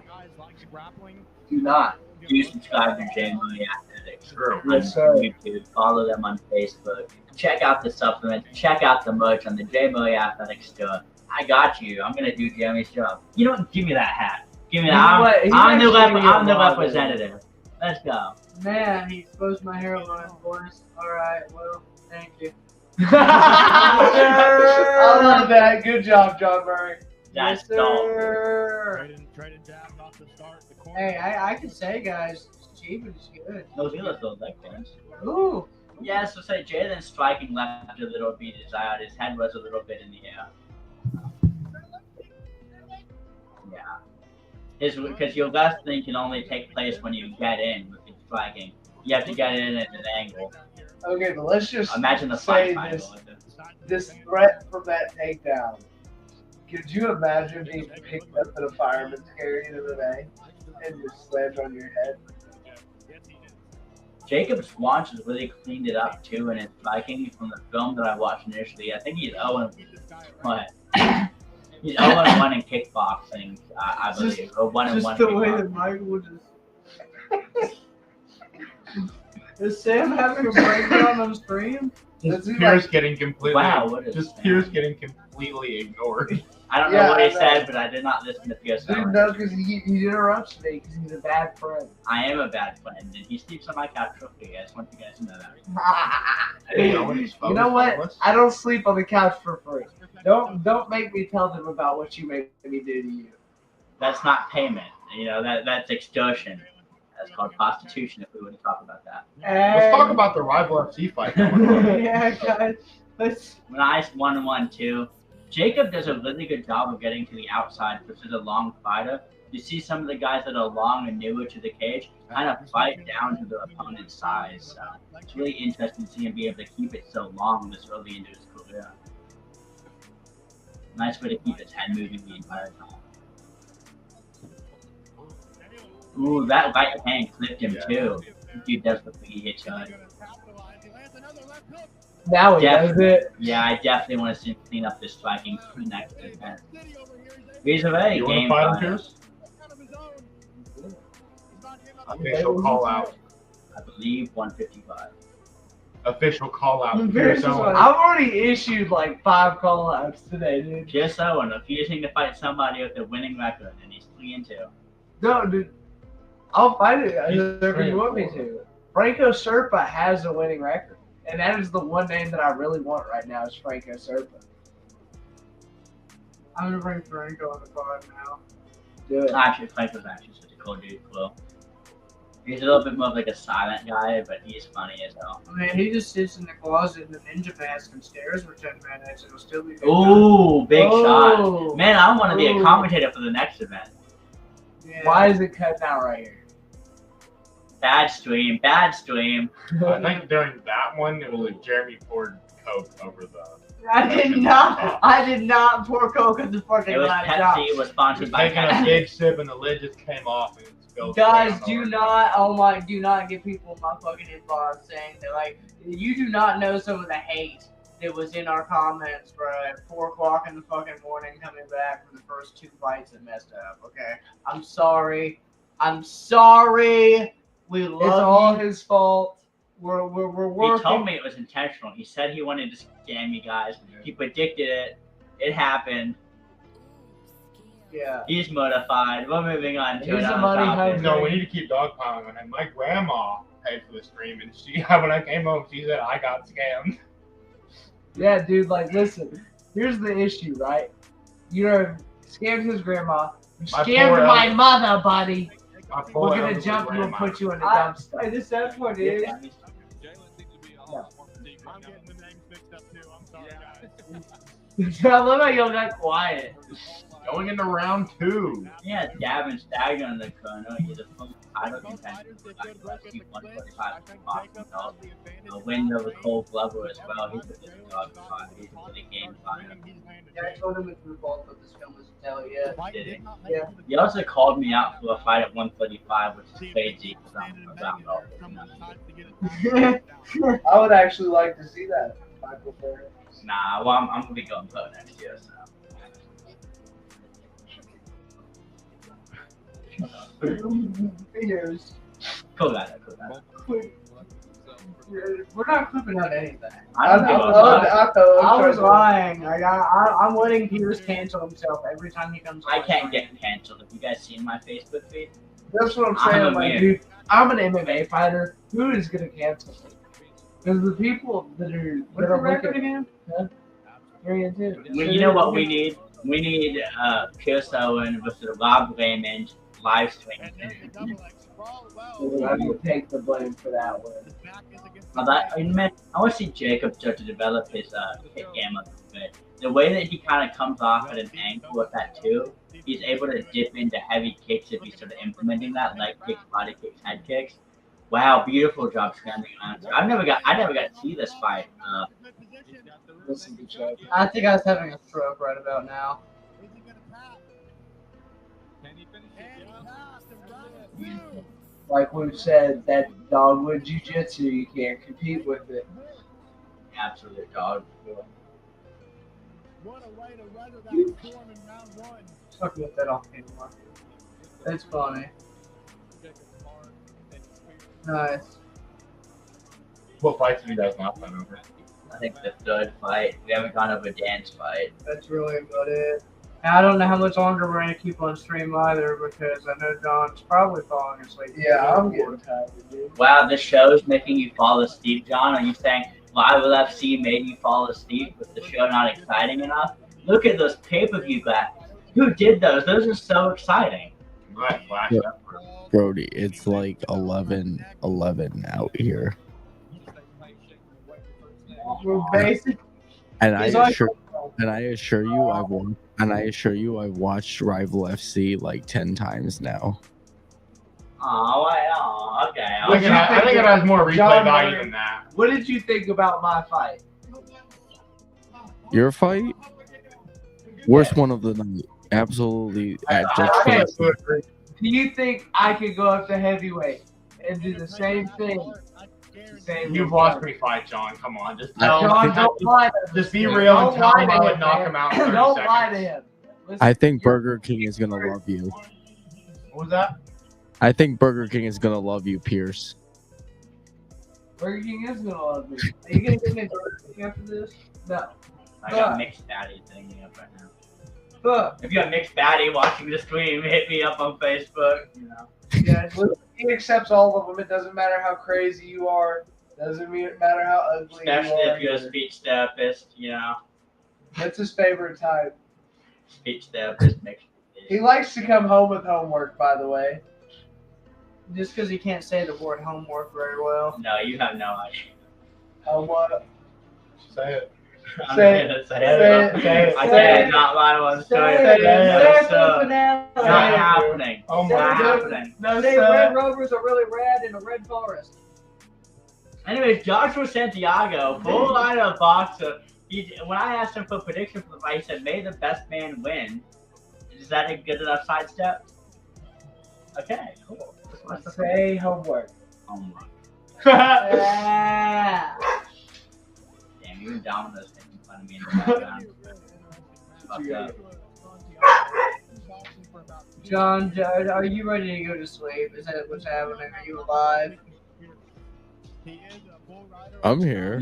Do not. Do subscribe to JMA Athletics. Yes, sir. YouTube. Follow them on Facebook. Check out the supplements. Check out the merch on the JMA Athletics store. I got you. I'm gonna do Jeremy's job. You know, give me that hat. Give me that. I'm the representative. Let's go. Man, he exposed my hairline, boys. All right. Well, thank you. I love that. Good job, John Murray. That's Hey, I can say, guys, Steven is good. Those are leg pins. Ooh. Yeah, so say Jalen's striking left a little bit desired. His head was a little bit in the air. Yeah. Because your wrestling can only take place when you get in with the striking. You have to get in at an angle. Okay, but let's just imagine the say fight this threat from that takedown. Could you imagine being picked up at a fireman's carry in MMA and just slammed on your head? Jacob Swanch has really cleaned it up too in his striking from the film that I watched initially. I think he's 0 what? He's 0-1 in kickboxing, I believe. Or 1-1 Just the way kickboxing. that Michael just. Is Sam having a breakdown on stream? Just Pierce getting completely. Wow, what is just that? Pierce getting completely ignored. I don't know what he said, but I did not listen to Pierce. Dude, no, because he interrupts me because he's a bad friend. I am a bad friend, and he sleeps on my couch for free. I just want you guys to know that. You know what? I don't sleep on the couch for free. Don't make me tell them about what you make me do to you. That's not payment. You know, that's extortion. That's called prostitution if we were to talk about that. Let's talk about the rival FC fight. Yeah, guys. When I 1-1 too, Jacob does a really good job of getting to the outside for such a long fighter. You see some of the guys that are long and newer to the cage kind of fight down to their opponent's size. So it's really interesting to see him be able to keep it so long this early into his career. Nice way to keep his head moving the entire time. Ooh, that right hand clipped him too. Dude does look like he hit you. Now he does it. Yeah, I definitely want to see him clean up this striking for the next event. He's a very You game want to fight him, fighter. Pierce? Official call out. I believe 155. Official call out. I've already issued like 5 call outs today, dude. Just so refusing to fight somebody with a winning record, and he's 3-2. No, dude. I'll fight it if you want me to. Franco Serpa has a winning record. And that is the one name that I really want right now is Franco Serpa. I'm gonna bring Franco on the pod now. Do it. Actually, Franco's actually such a cool dude, Will. He's a little bit more of like a silent guy, but he's funny as hell. I mean, he just sits in the closet in a ninja mask and stares for 10 minutes and it'll still be good. Ooh, big Oh. shot. Man, I want to be a Ooh. commentator for the next event. Yeah. Why is it cutting out right here? Bad stream, bad stream. I think during that one, it was Jeremy poured Coke over the. I did not pour Coke in the fucking It was live Pepsi. shop. It was He sponsored was by taking a Pepsi. big sip and the lid just came off and it spilled. Guys, straight on do the not get people in my fucking inbox saying that, like, you do not know some of the hate that was in our comments, bro, at 4 o'clock in the fucking morning coming back from the first 2 fights that messed up, okay? I'm sorry. We love It's all you. his fault. We're He working. told me it was intentional. He said he wanted to scam you guys. He predicted it. It happened. Yeah. He's mortified. We're moving on to He's a another money topic. hungry. No, we need to keep dogpiling on him. My grandma paid for the stream, and she when I came home, she said I got scammed. Yeah, dude, like, listen. Here's the issue, right? You know, scammed his grandma. You My scammed poor my elder- mother, buddy. My poor We're gonna elderly jump you and grandma. put you in the Hey, dumpster. the sad part is, Jalen seems to be a lot more fatigued right I'm now. getting the names mixed up too. I'm sorry, guys. I love how you got quiet. Going into round 2. Yeah, Gavin Stagger in the corner. He's a full title contender for like UFC 145 boxing belt. A win over Cole Glover as well. He's a good dog fight. He's a really game fighter. yeah, I told him it's the fault of this film isn't tell yet. Did he? Yeah. He also called me out for a fight at 135, which is crazy because I'm a brown belt. I would actually like to see that, Michael Ferrer. Nah, well, I'm gonna be going pro next year, so. Fingers. Cool guy, cool guy. We're not clipping out anything. I don't give a fuck. I was lying. Like, I'm letting Pierce cancel himself every time he comes on. I can't get canceled. Have you guys seen my Facebook feed? That's what I'm I'm saying, a like, man. dude. I'm an MMA fighter. Who is gonna cancel me? Because the people that are What's the record looking again? 3-2. Well, you know what we need? We need Pierce Owen versus Rob Raymond live stream. I will take the blame for that one. I want to see Jacob start to develop his kick game a little bit. The way that he kind of comes off at an angle with that too, he's able to dip into heavy kicks if he's sort of implementing that, leg kicks, body kicks, head kicks. Wow, beautiful job scrambling around. I never got to see this fight. Listen to Chuck. I think I was having a stroke right about now. Can he finish it? like we've said, that dogwood jiu-jitsu, you can't compete with it. Absolute dog. What a way to weather that storm in round one. Fuck with that off anymore. That's funny. Nice. What fights have you guys not done over? I think the third fight. We haven't gone over Dan's fight. That's really about it. And I don't know how much longer we're gonna keep on stream either because I know John's probably falling asleep. Yeah, I'm getting tired, dude. Wow, the show's making you fall asleep, John. Are you saying Live with FC made you fall asleep? Was the show not exciting enough? Look at those pay-per-view graphics. Who did those? Those are so exciting. Right, flash Yeah. up. Brody, it's like 11:11 out here, We're basically and I He's like- assure you, I've watched Rival FC like 10 times now. Oh, okay. I think it has more replay John value Murray. than that. What did you think about my fight? Your fight, worst one of the night, absolutely. At just Okay. finished. Do you think I could go up to heavyweight and do the same thing? You've watched me fight, John. Come on, just John, don't lie to him. just be real and Don't tell lie him to I would him, knock man. him out in 30 Don't seconds. lie to him. Listen, I think Burger King is gonna love you. What was that? I think Burger King is gonna love you, Pierce. Burger King is gonna love me. Are you gonna give me Burger King after this? No. I got mixed baddie thing up right now. Fuck. If you got mixed baddie watching the stream, hit me up on Facebook. You know. Yeah, listen, he accepts all of them. It doesn't matter how crazy you are. Doesn't matter how ugly Especially you are. if you're a speech therapist, you know. That's his favorite type. Speech therapist mixed. He likes to come home with homework, by the way. just because he can't say the word homework very well. No, you have no idea. What? Say it. I'm Say gonna say say it, say it, I say can't it. not lie on Say story. it, No, say it sir. for the finale. Not happening. Oh Not my happening. No, Say sir. Red Rovers are really red in a red forest. Anyways, Joshua Santiago, full line of boxer. When I asked him for a prediction for the fight, he said, "May the best man win." Is that a good enough sidestep? Okay, cool. Say homework. Homework. Ah. Damn, even Domino's making fun of me in the background. Fucked up. John, are you ready to go to sleep? Is that what's happening? Are you alive? I'm here.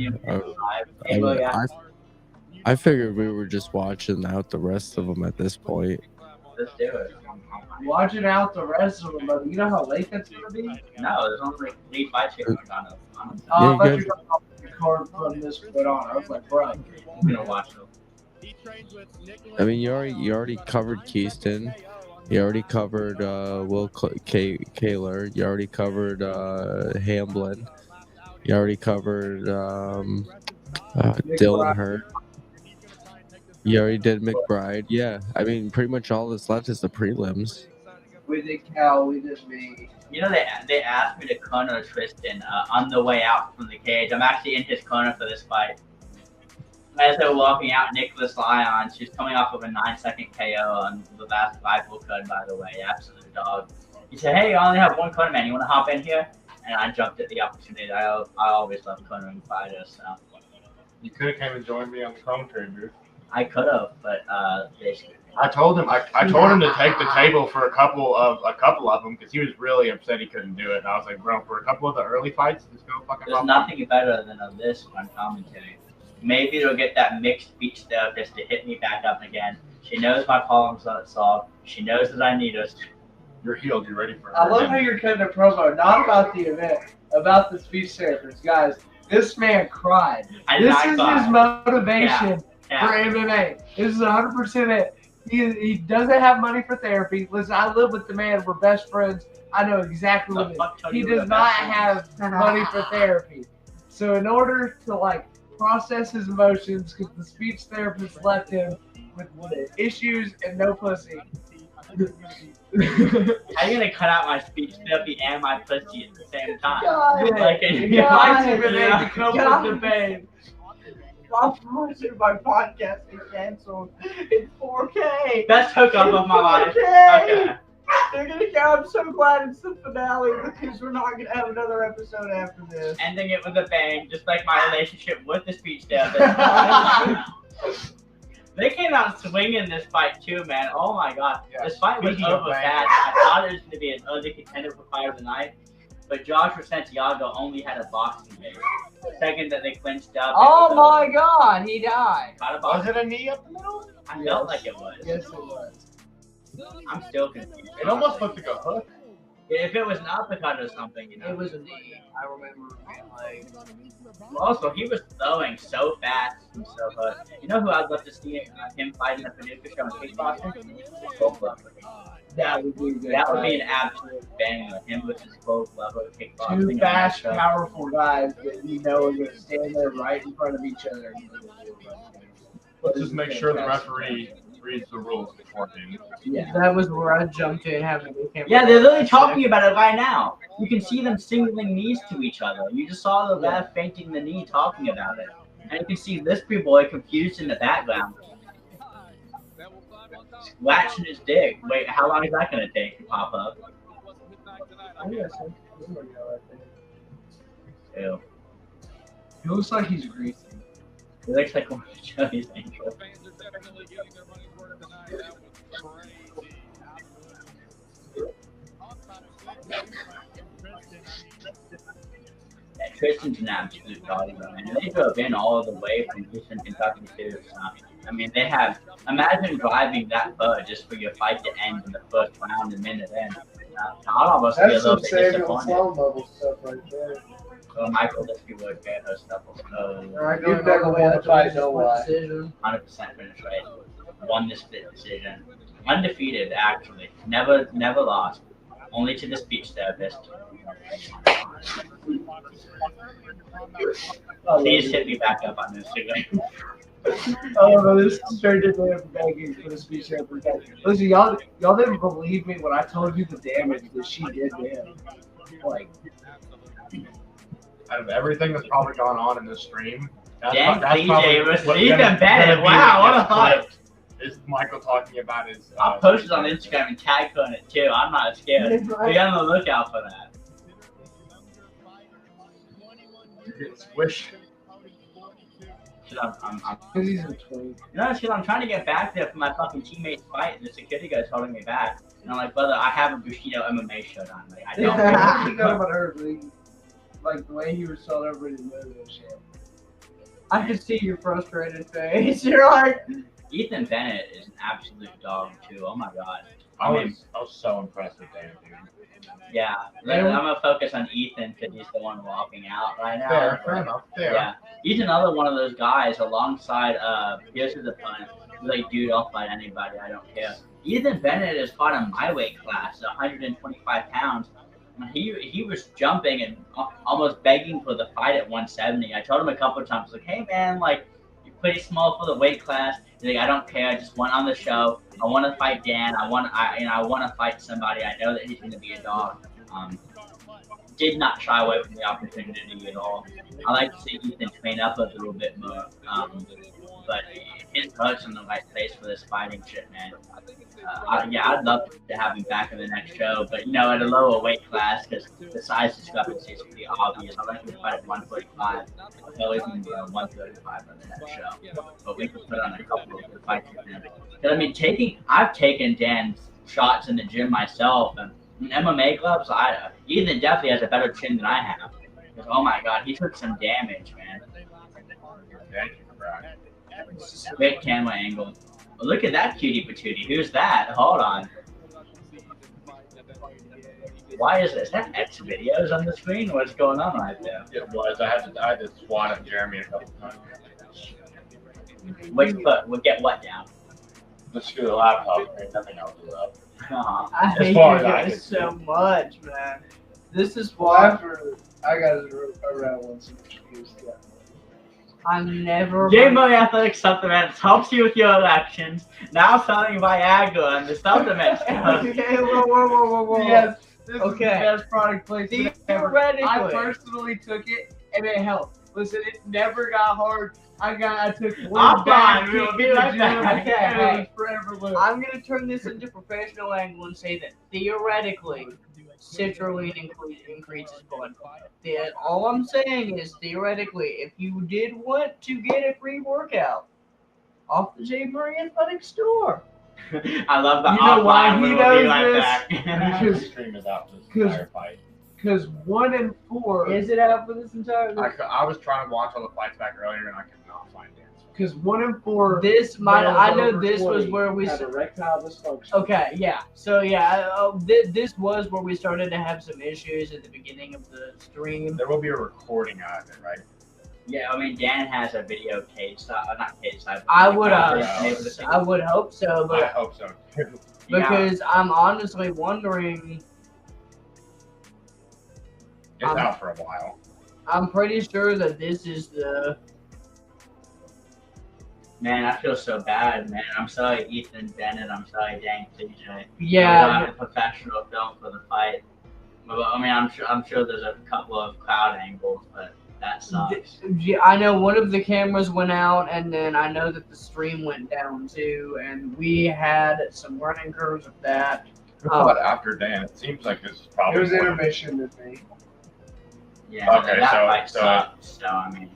I figured we were just watching out the rest of them at this point. Let's do it. Watching out the rest of them, but you know how late that's gonna be? No, there's only like 3 fights here. I'm Oh, Yeah, I you thought you guys- were talking about the card putting this foot on. I was like, bro. gonna watch them. I mean, you already covered Keyston. You already covered Will Kaler. You already covered Hamblin. You already covered Dylan Hurt. You already did McBride. Yeah, I mean, pretty much all that's left is the prelims. We did Cal, we did me. You know, they asked me to corner Tristan on the way out from the cage. I'm actually in his corner for this fight. As they were walking out, Nicholas Lyon, she's coming off of a 9-second KO on the last rival card, by the way. Absolute dog. He said, "Hey, I only have one corner, man. You want to hop in here?" And I jumped at the opportunity. I always love cornering fighters, so You could have came and joined me on the commentary booth. I could have, but basically. I told him to take the table for a couple of them because he was really upset he couldn't do it. And I was like, bro, for a couple of the early fights, just go fucking. There's hop nothing better than this on commentary. Maybe it'll get that mixed speech therapist to hit me back up again. She knows my problems aren't solved. She knows that I need us. You're healed. You're ready for it. I love how you're cutting a promo, not about the event, about the speech therapist. Guys, this man cried. This is his motivation for MMA. This is 100% it. He doesn't have money for therapy. Listen, I live with the man. We're best friends. I know exactly what it is. He does not have money for therapy. So in order to process his emotions, because the speech therapist left him with issues and no pussy. How are you gonna cut out my speech therapy and my pussy at the same time? God, Like, to come with the babe. I'm watching my podcast is canceled. It's 4K. Best hookup of my life. Okay. Okay. They're gonna go. I'm so glad it's the finale because we're not gonna have another episode after this. Ending it with a bang, just like my relationship with the speech therapist. They came out swinging this fight too, man. Oh my god, Yeah, this fight was speaking of over bang. fast. I thought it was gonna be an other contender for fight of the night, but Joshua Santiago only had a boxing base. The second that they clinched up. Oh my god, he died. Was it a knee up the middle? I felt like it was. Yes, it was. I'm still confused. It almost looked like a hook. If it was an uppercut or something, you know. It was a knee. I remember being like, Also, he was throwing so fast and so hard. You know who I'd love to see him fighting a Paducah show in kickboxing? Cole Glover. that would be good. That would be an absolute banger. Him versus Cole Glover kickboxing. Two fast, powerful guys that you know are gonna stand there right in front of each other. Let's just make sure the referee reads the rules beforehand. Yeah, that was where I jumped in having the camera. Yeah, they're literally talking about it right now. You can see them signaling knees to each other. You just saw the ref fainting the knee talking about it. And you can see this big boy confused in the background. Scratching his dick. Wait, how long is that going to take to pop up? Ew. It looks like he's greasy. It looks like one of Joey's ankles. Yeah, Tristan's an absolute dog, bro. And they drove in all the way from Eastern Kentucky too. So, I mean, they have. Imagine driving that far just for your fight to end in the first round and minute in. I'd almost be a That's little some bit Samuel disappointed. Sloan level stuff right there. So Michael, this could work get her stuff. You've never won a fight, no lie. 100% finish rate. Won the split decision. Undefeated, actually. Never lost. Only to the speech therapist. Please hit me back up on Instagram. Oh, no, this turned into a begging for the speech therapist. Listen, y'all didn't believe me when I told you the damage that she did to him. Like, Out of everything that's probably gone on in this stream, that's Dang, that's DJ probably was what's Ethan gonna Bennett. be Wow, what a next hype. clip Is Michael talking about his? I'll post it on Instagram and tag her in it too. I'm not scared. Be on the lookout for that. Swish. Shit, I'm because he's a twin. no, shit, I'm trying to get back there for my fucking teammate's fight, and the security guy's holding me back. And I'm like, brother, I have a Bushido MMA shirt on. Like, I He don't. got about her, like the way he was telling everybody to move and shit. I could see your frustrated face. You're like, Ethan Bennett is an absolute dog too. Oh my god. I was so impressed with that, dude. Yeah, I'm gonna focus on Ethan because he's the one walking out right now. Fair enough. Fair. Yeah, he's another one of those guys alongside here's his opponent. He's like, dude, I'll fight anybody. I don't care. Ethan Bennett is fought in my weight class, 125 pounds. He was jumping and almost begging for the fight at 170. I told him a couple of times, like, hey man, like, you're pretty small for the weight class. He's like, I don't care. I just went on the show. I want to fight Dan. I want to fight somebody. I know that he's going to be a dog. Did not shy away from the opportunity at all. I like to see Ethan train up a little bit more. But his heart's in the right place for this fighting shit, man. I'd love to have him back in the next show, but at a lower weight class because the size discrepancy is pretty obvious. I'd like to fight at 145. I'll even go 135 on the next show. But we could put on a couple of good fights with him. Because, I mean, I've taken Dan's shots in the gym myself, and in MMA gloves, Ethan definitely has a better chin than I have. Because, oh my god, he took some damage, man. Great camera angle. Well, look at that cutie patootie. Who's that? Hold on. Why is this? Is that X videos on the screen? What's going on right there? It was. I had to swat at Jeremy a couple times. Which foot? We'll get what down? Let's screw the laptop. Ain't nothing else is up. I As hate you far as I guys can so much, man. This is Well, why after I got around once introduced, yeah. I never. JMurrayAthletics supplements helps you with your elections. Now selling Viagra and the supplements. Okay, whoa. Yes, this is the Okay. best product placement ever. Theoretically. I personally took it and it helped. Listen, it never got hard. I took I'm one bad fine, we'll kick be in the right gym, back. and Okay. it was forever loose. I'm gonna turn this into professional angle and say that theoretically, citrulline increases blood flow. All I'm saying is theoretically, if you did want to get a free workout off the JMurrayAthletics store. I love the You know why offline. he We'll be knows right this? back. The stream is out this entire fight. Because 1 and 4. Is it out for this entire? I was trying to watch all the fights back earlier and I could not find it. Because 1 and 4. This might. males I know over this was 20 where we. have erectile dysfunction. Okay, yeah. So yeah, this was where we started to have some issues at the beginning of the stream. There will be a recording out of it, right? Yeah, I mean, Dan has a video cage, not cage side. I would hope so, I but hope so too. because I'm honestly wondering. It's out for a while. I'm pretty sure that this is the. Man, I feel so bad, man. I'm sorry, Ethan Bennett. I'm sorry, Dan CJ. Yeah. We don't have a professional film for the fight. But, I mean, I'm sure there's a couple of crowd angles, but that sucks. Yeah, I know one of the cameras went out, and then I know that the stream went down too, and we had some learning curves of that. Who fought after Dan? It seems like this is probably. It was intermission with me. Yeah, Okay, that so- fight so- sucked. So, I mean,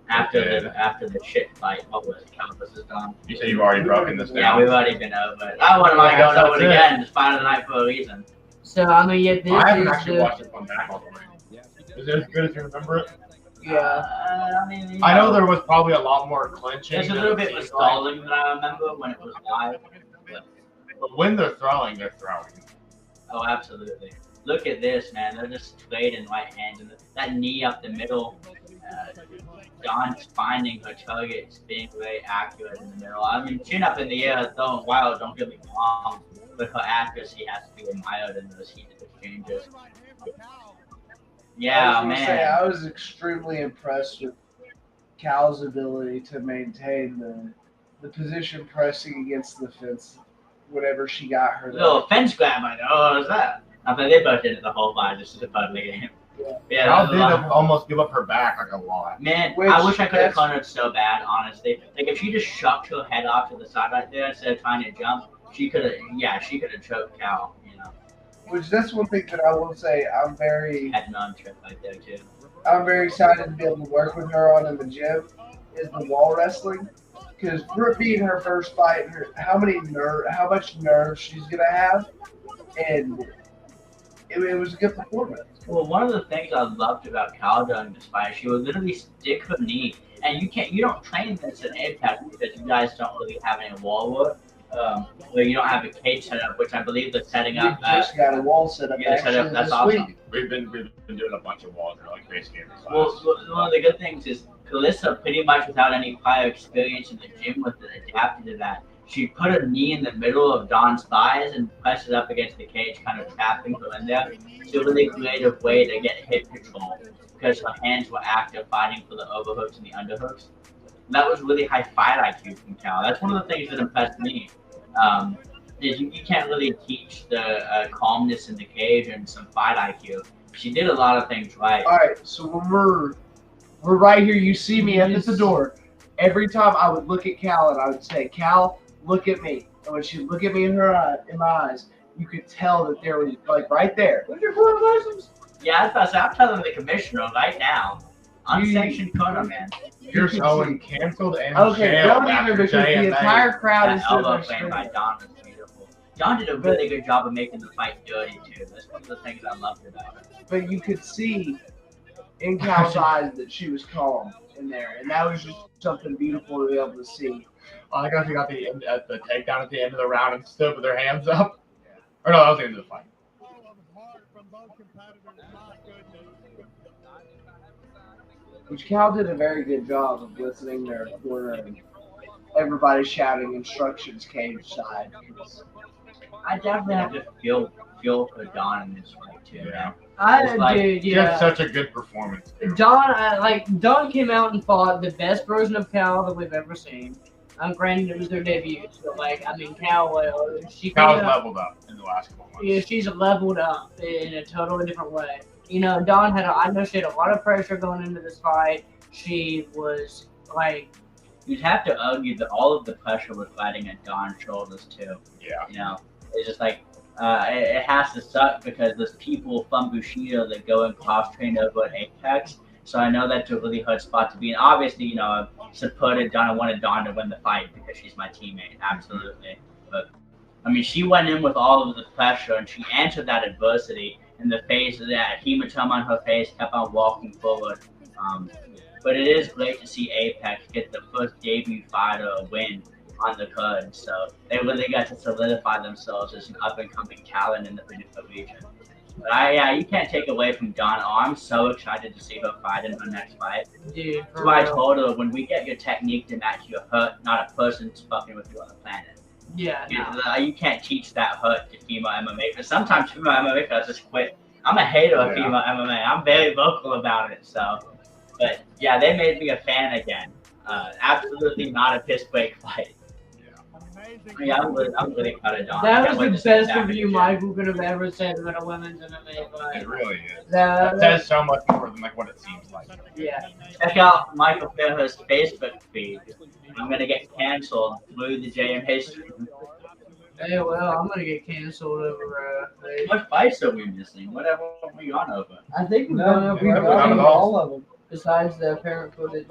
after It the shit fight, what was it? Calvus is done. You said you've already broken this Yeah, down. we've already been over it. I wouldn't mind going Yeah, over it that's again. Just find a night for a reason. So I mean, yeah, this I haven't is actually the, watched this one back all the way. Is it as good as you remember it? yeah. I mean, you I know know, there was probably a lot more clinching. there's a than little it bit seems of stalling than I remember when it was live. But when they're throwing, they're throwing. Oh, absolutely. Look at this, man. They're just straight in right hands, and that knee up the middle. Dawn's finding her targets, being very accurate in the middle. I mean, chin up in the air, throwing wild. Don't get me wrong, but her accuracy has to be admired in those heated exchanges. Yeah, I was gonna say, man. I was extremely impressed with Cal's ability to maintain the position pressing against the fence whenever she got her there. Little fence grab, I know. What was that? I think they both did it the whole fight. This is a fun game. Yeah, Cal that was did a lot. almost give up her back like a lot. Man, Which- I wish I could have that's- cornered so bad, honestly. Like, if she just shoved her head off to the side right there instead of trying to jump, she could have choked Cal, you know. Which that's one thing that I will say I'm very Had an trip right there, too. excited to be able to work with her on in the gym is the wall wrestling. Because for it being her first fight, how much nerve she's gonna have, and it was a good performance. Well, one of the things I loved about Cal during this fight, she would literally stick her knee, and you don't train this in Apex because you guys don't really have any wall work, where you don't have a cage set up, which I believe they're setting We up. just got a wall set up Yeah, set actually up. That's this awesome. week. We've been doing a bunch of walls like basically every class. Well, one of the good things is Calissa, pretty much without any prior experience in the gym with it, adapted to that. She put her knee in the middle of Dawn's thighs and pressed it up against the cage, kind of tapping her in there. It's a really creative way to get hip control because her hands were active fighting for the overhooks and the underhooks. And that was really high fight IQ from Cal. That's one of the things that impressed me. Is you can't really teach the calmness in the cage and some fight IQ. She did a lot of things right. All right, so when we're right here, you see me at the door. Every time I would look at Cal and I would say, "Cal, look at me." And when she would look at me in my eyes, you could tell that there was like right there. What's your corner license? Yeah, I was about to say, I'm telling the commissioner right now. Unsanctioned corner, man. You're showing canceled and Okay, jailed don't even after because the JMA. entire crowd That is sitting elbow there frame by screaming. Don was beautiful. Don did a really good job of making the fight dirty, too. That's one of the things I loved about it. But you could see in Cal's eyes that she was calm in there, and that was just something beautiful to be able to see. I got she got the takedown at the end of the round and stood with her hands up. Or no, that was the end of the fight. Which Cal did a very good job of listening there corner and everybody shouting instructions cage side. I definitely have to feel for Don in this fight, too, man. I like- did, She had yeah. such a good performance. too. Dawn came out and fought the best version of Cal that we've ever seen. Granted, it was their debut, so Cal, she Cal's came out- leveled up in the last couple months. Yeah, she's leveled up in a totally different way. You know, Dawn I know she had a lot of pressure going into this fight. she was like, You'd have to argue that all of the pressure was riding on Don's shoulders too. Yeah. You know, it's just like it has to suck because there's people from Bushido that go and cross train over at Apex. So I know that's a really hard spot to be in. Obviously, you know, I've supported Dawn. I wanted Dawn to win the fight because she's my teammate, absolutely. But I mean, she went in with all of the pressure and she answered that adversity in the face of that hematoma on her face, kept on walking forward. But it is great to see Apex get the first debut fighter win on the card. So they really got to solidify themselves as an up-and-coming talent in the Paducah region. But you can't take away from Dawn. Oh, I'm so excited to see her fight in her next fight. dude. So I told her, when we get your technique to match your hurt, not a person's fucking with you on the planet. Yeah, no. You can't teach that hurt to female MMA. But sometimes female MMA fighters just quit. I'm a hater of female MMA. I'm very vocal about it. So, but yeah, they made me a fan again. Absolutely not a piss break fight. Yeah, I'm really proud of Dawn. That was the best review Michael could have ever said about a women's MMA fight. It really is. That It says so much more than like what it seems like. Yeah. Check out Michael Fairhurst's Facebook feed. I'm gonna get canceled through the JMA stream. Hey, well, I'm gonna get canceled over. What fights are we missing? What have we gone over? I think we've No, gone over we've gone over all of them. besides the parent footage.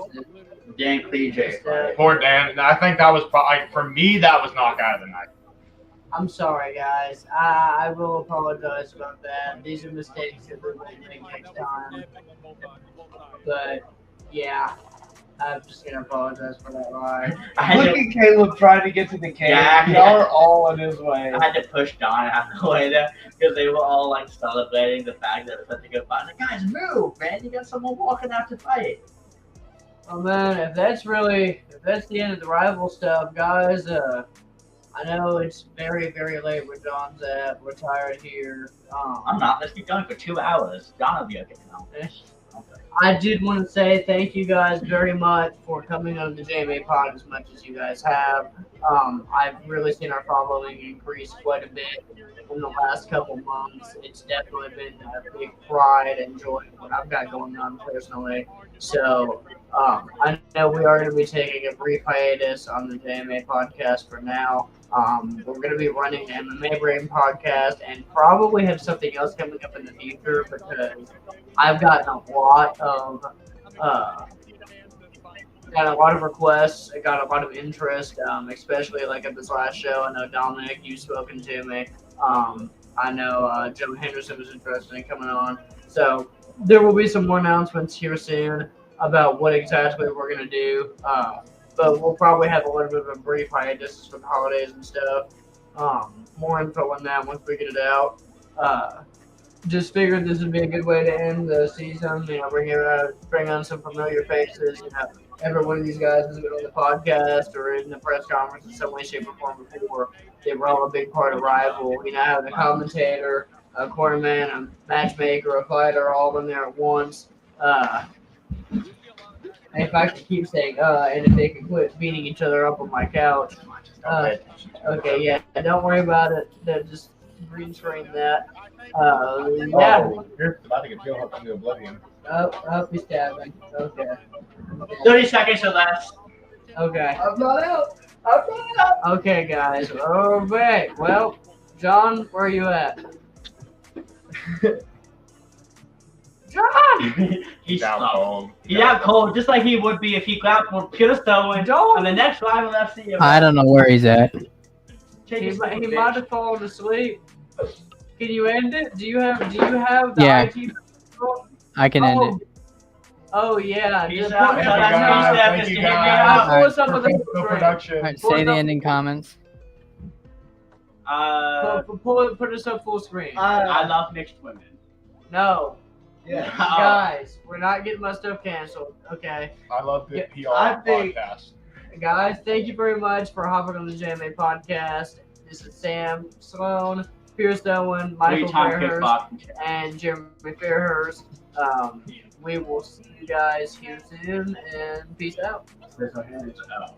Dan Cleej fight. Poor Dan. I think that was probably, for me, that was knockout of the night. I'm sorry, guys. I will apologize about that. These are mistakes that we're going to make next time. But, yeah. I'm just going to apologize for that lie. Look at Caleb trying to get to the cage. Yeah. Y'all are all in his way. I had to push Don out of the way there because they were all like celebrating the fact that it was such a good fight. I was like, guys, move, man! You got someone walking out to fight. Oh man, if that's the end of the rival stuff, guys, I know it's very, very late where John's at. We're tired here. I'm not. Let's keep going for 2 hours. Don will be okay now. I did want to say thank you guys very much for coming on the JMA Pod as much as you guys have. I've really seen our following increase quite a bit in the last couple months. It's definitely been a big pride and joy of what I've got going on personally. So I know we are going to be taking a brief hiatus on the JMA Podcast for now. We're going to be running the MMA Brain Podcast and probably have something else coming up in the future because I've gotten a lot of requests. I got a lot of interest, especially like at this last show. I know Dominic, you've spoken to me. I know Joe Henderson was interested in coming on. So there will be some more announcements here soon about what exactly we're going to do. But we'll probably have a little bit of a brief hiatus for the holidays and stuff. More info on that once we get it out. Just figured this would be a good way to end the season. You know, bring on some familiar faces. You know, every one of these guys has been on the podcast or in the press conference in some way, shape, or form before. They were all a big part of Rival. You know, having a commentator, a cornerman, a matchmaker, a fighter, all in there at once. If I could keep saying and if they could quit beating each other up on my couch. Okay, yeah, don't worry about it. Just green screen that. Yeah. You're about to get Joe up into oblivion. Oh, he's stabbing. Okay. 30 seconds or less. Okay. I'm not out. Okay, guys. Okay. Well, John, where are you at? John! He's out cold. He's out cold, just like he would be if he grabbed one pure stone on the next rival FC. I don't know where he's at. He might have fallen asleep. Can you end it? Do you have the Yeah. IT? I can end it. Oh yeah. Peace Just out, put- guys. Thank you, I'll guys. pull us up with Professional the production. All right, say the ending comments. put us up full screen. I love mixed women. No, Yeah. guys, we're not getting my stuff canceled. Okay, I love the PR I think- podcast. guys, thank you very much for hopping on the JMA podcast. This is Sam Sloan, Pierce Owen, Michael Three-time Fairhurst, kickboxing champ. and Jeremy Fairhurst. We will see you guys here soon, and peace out. There's a hands out.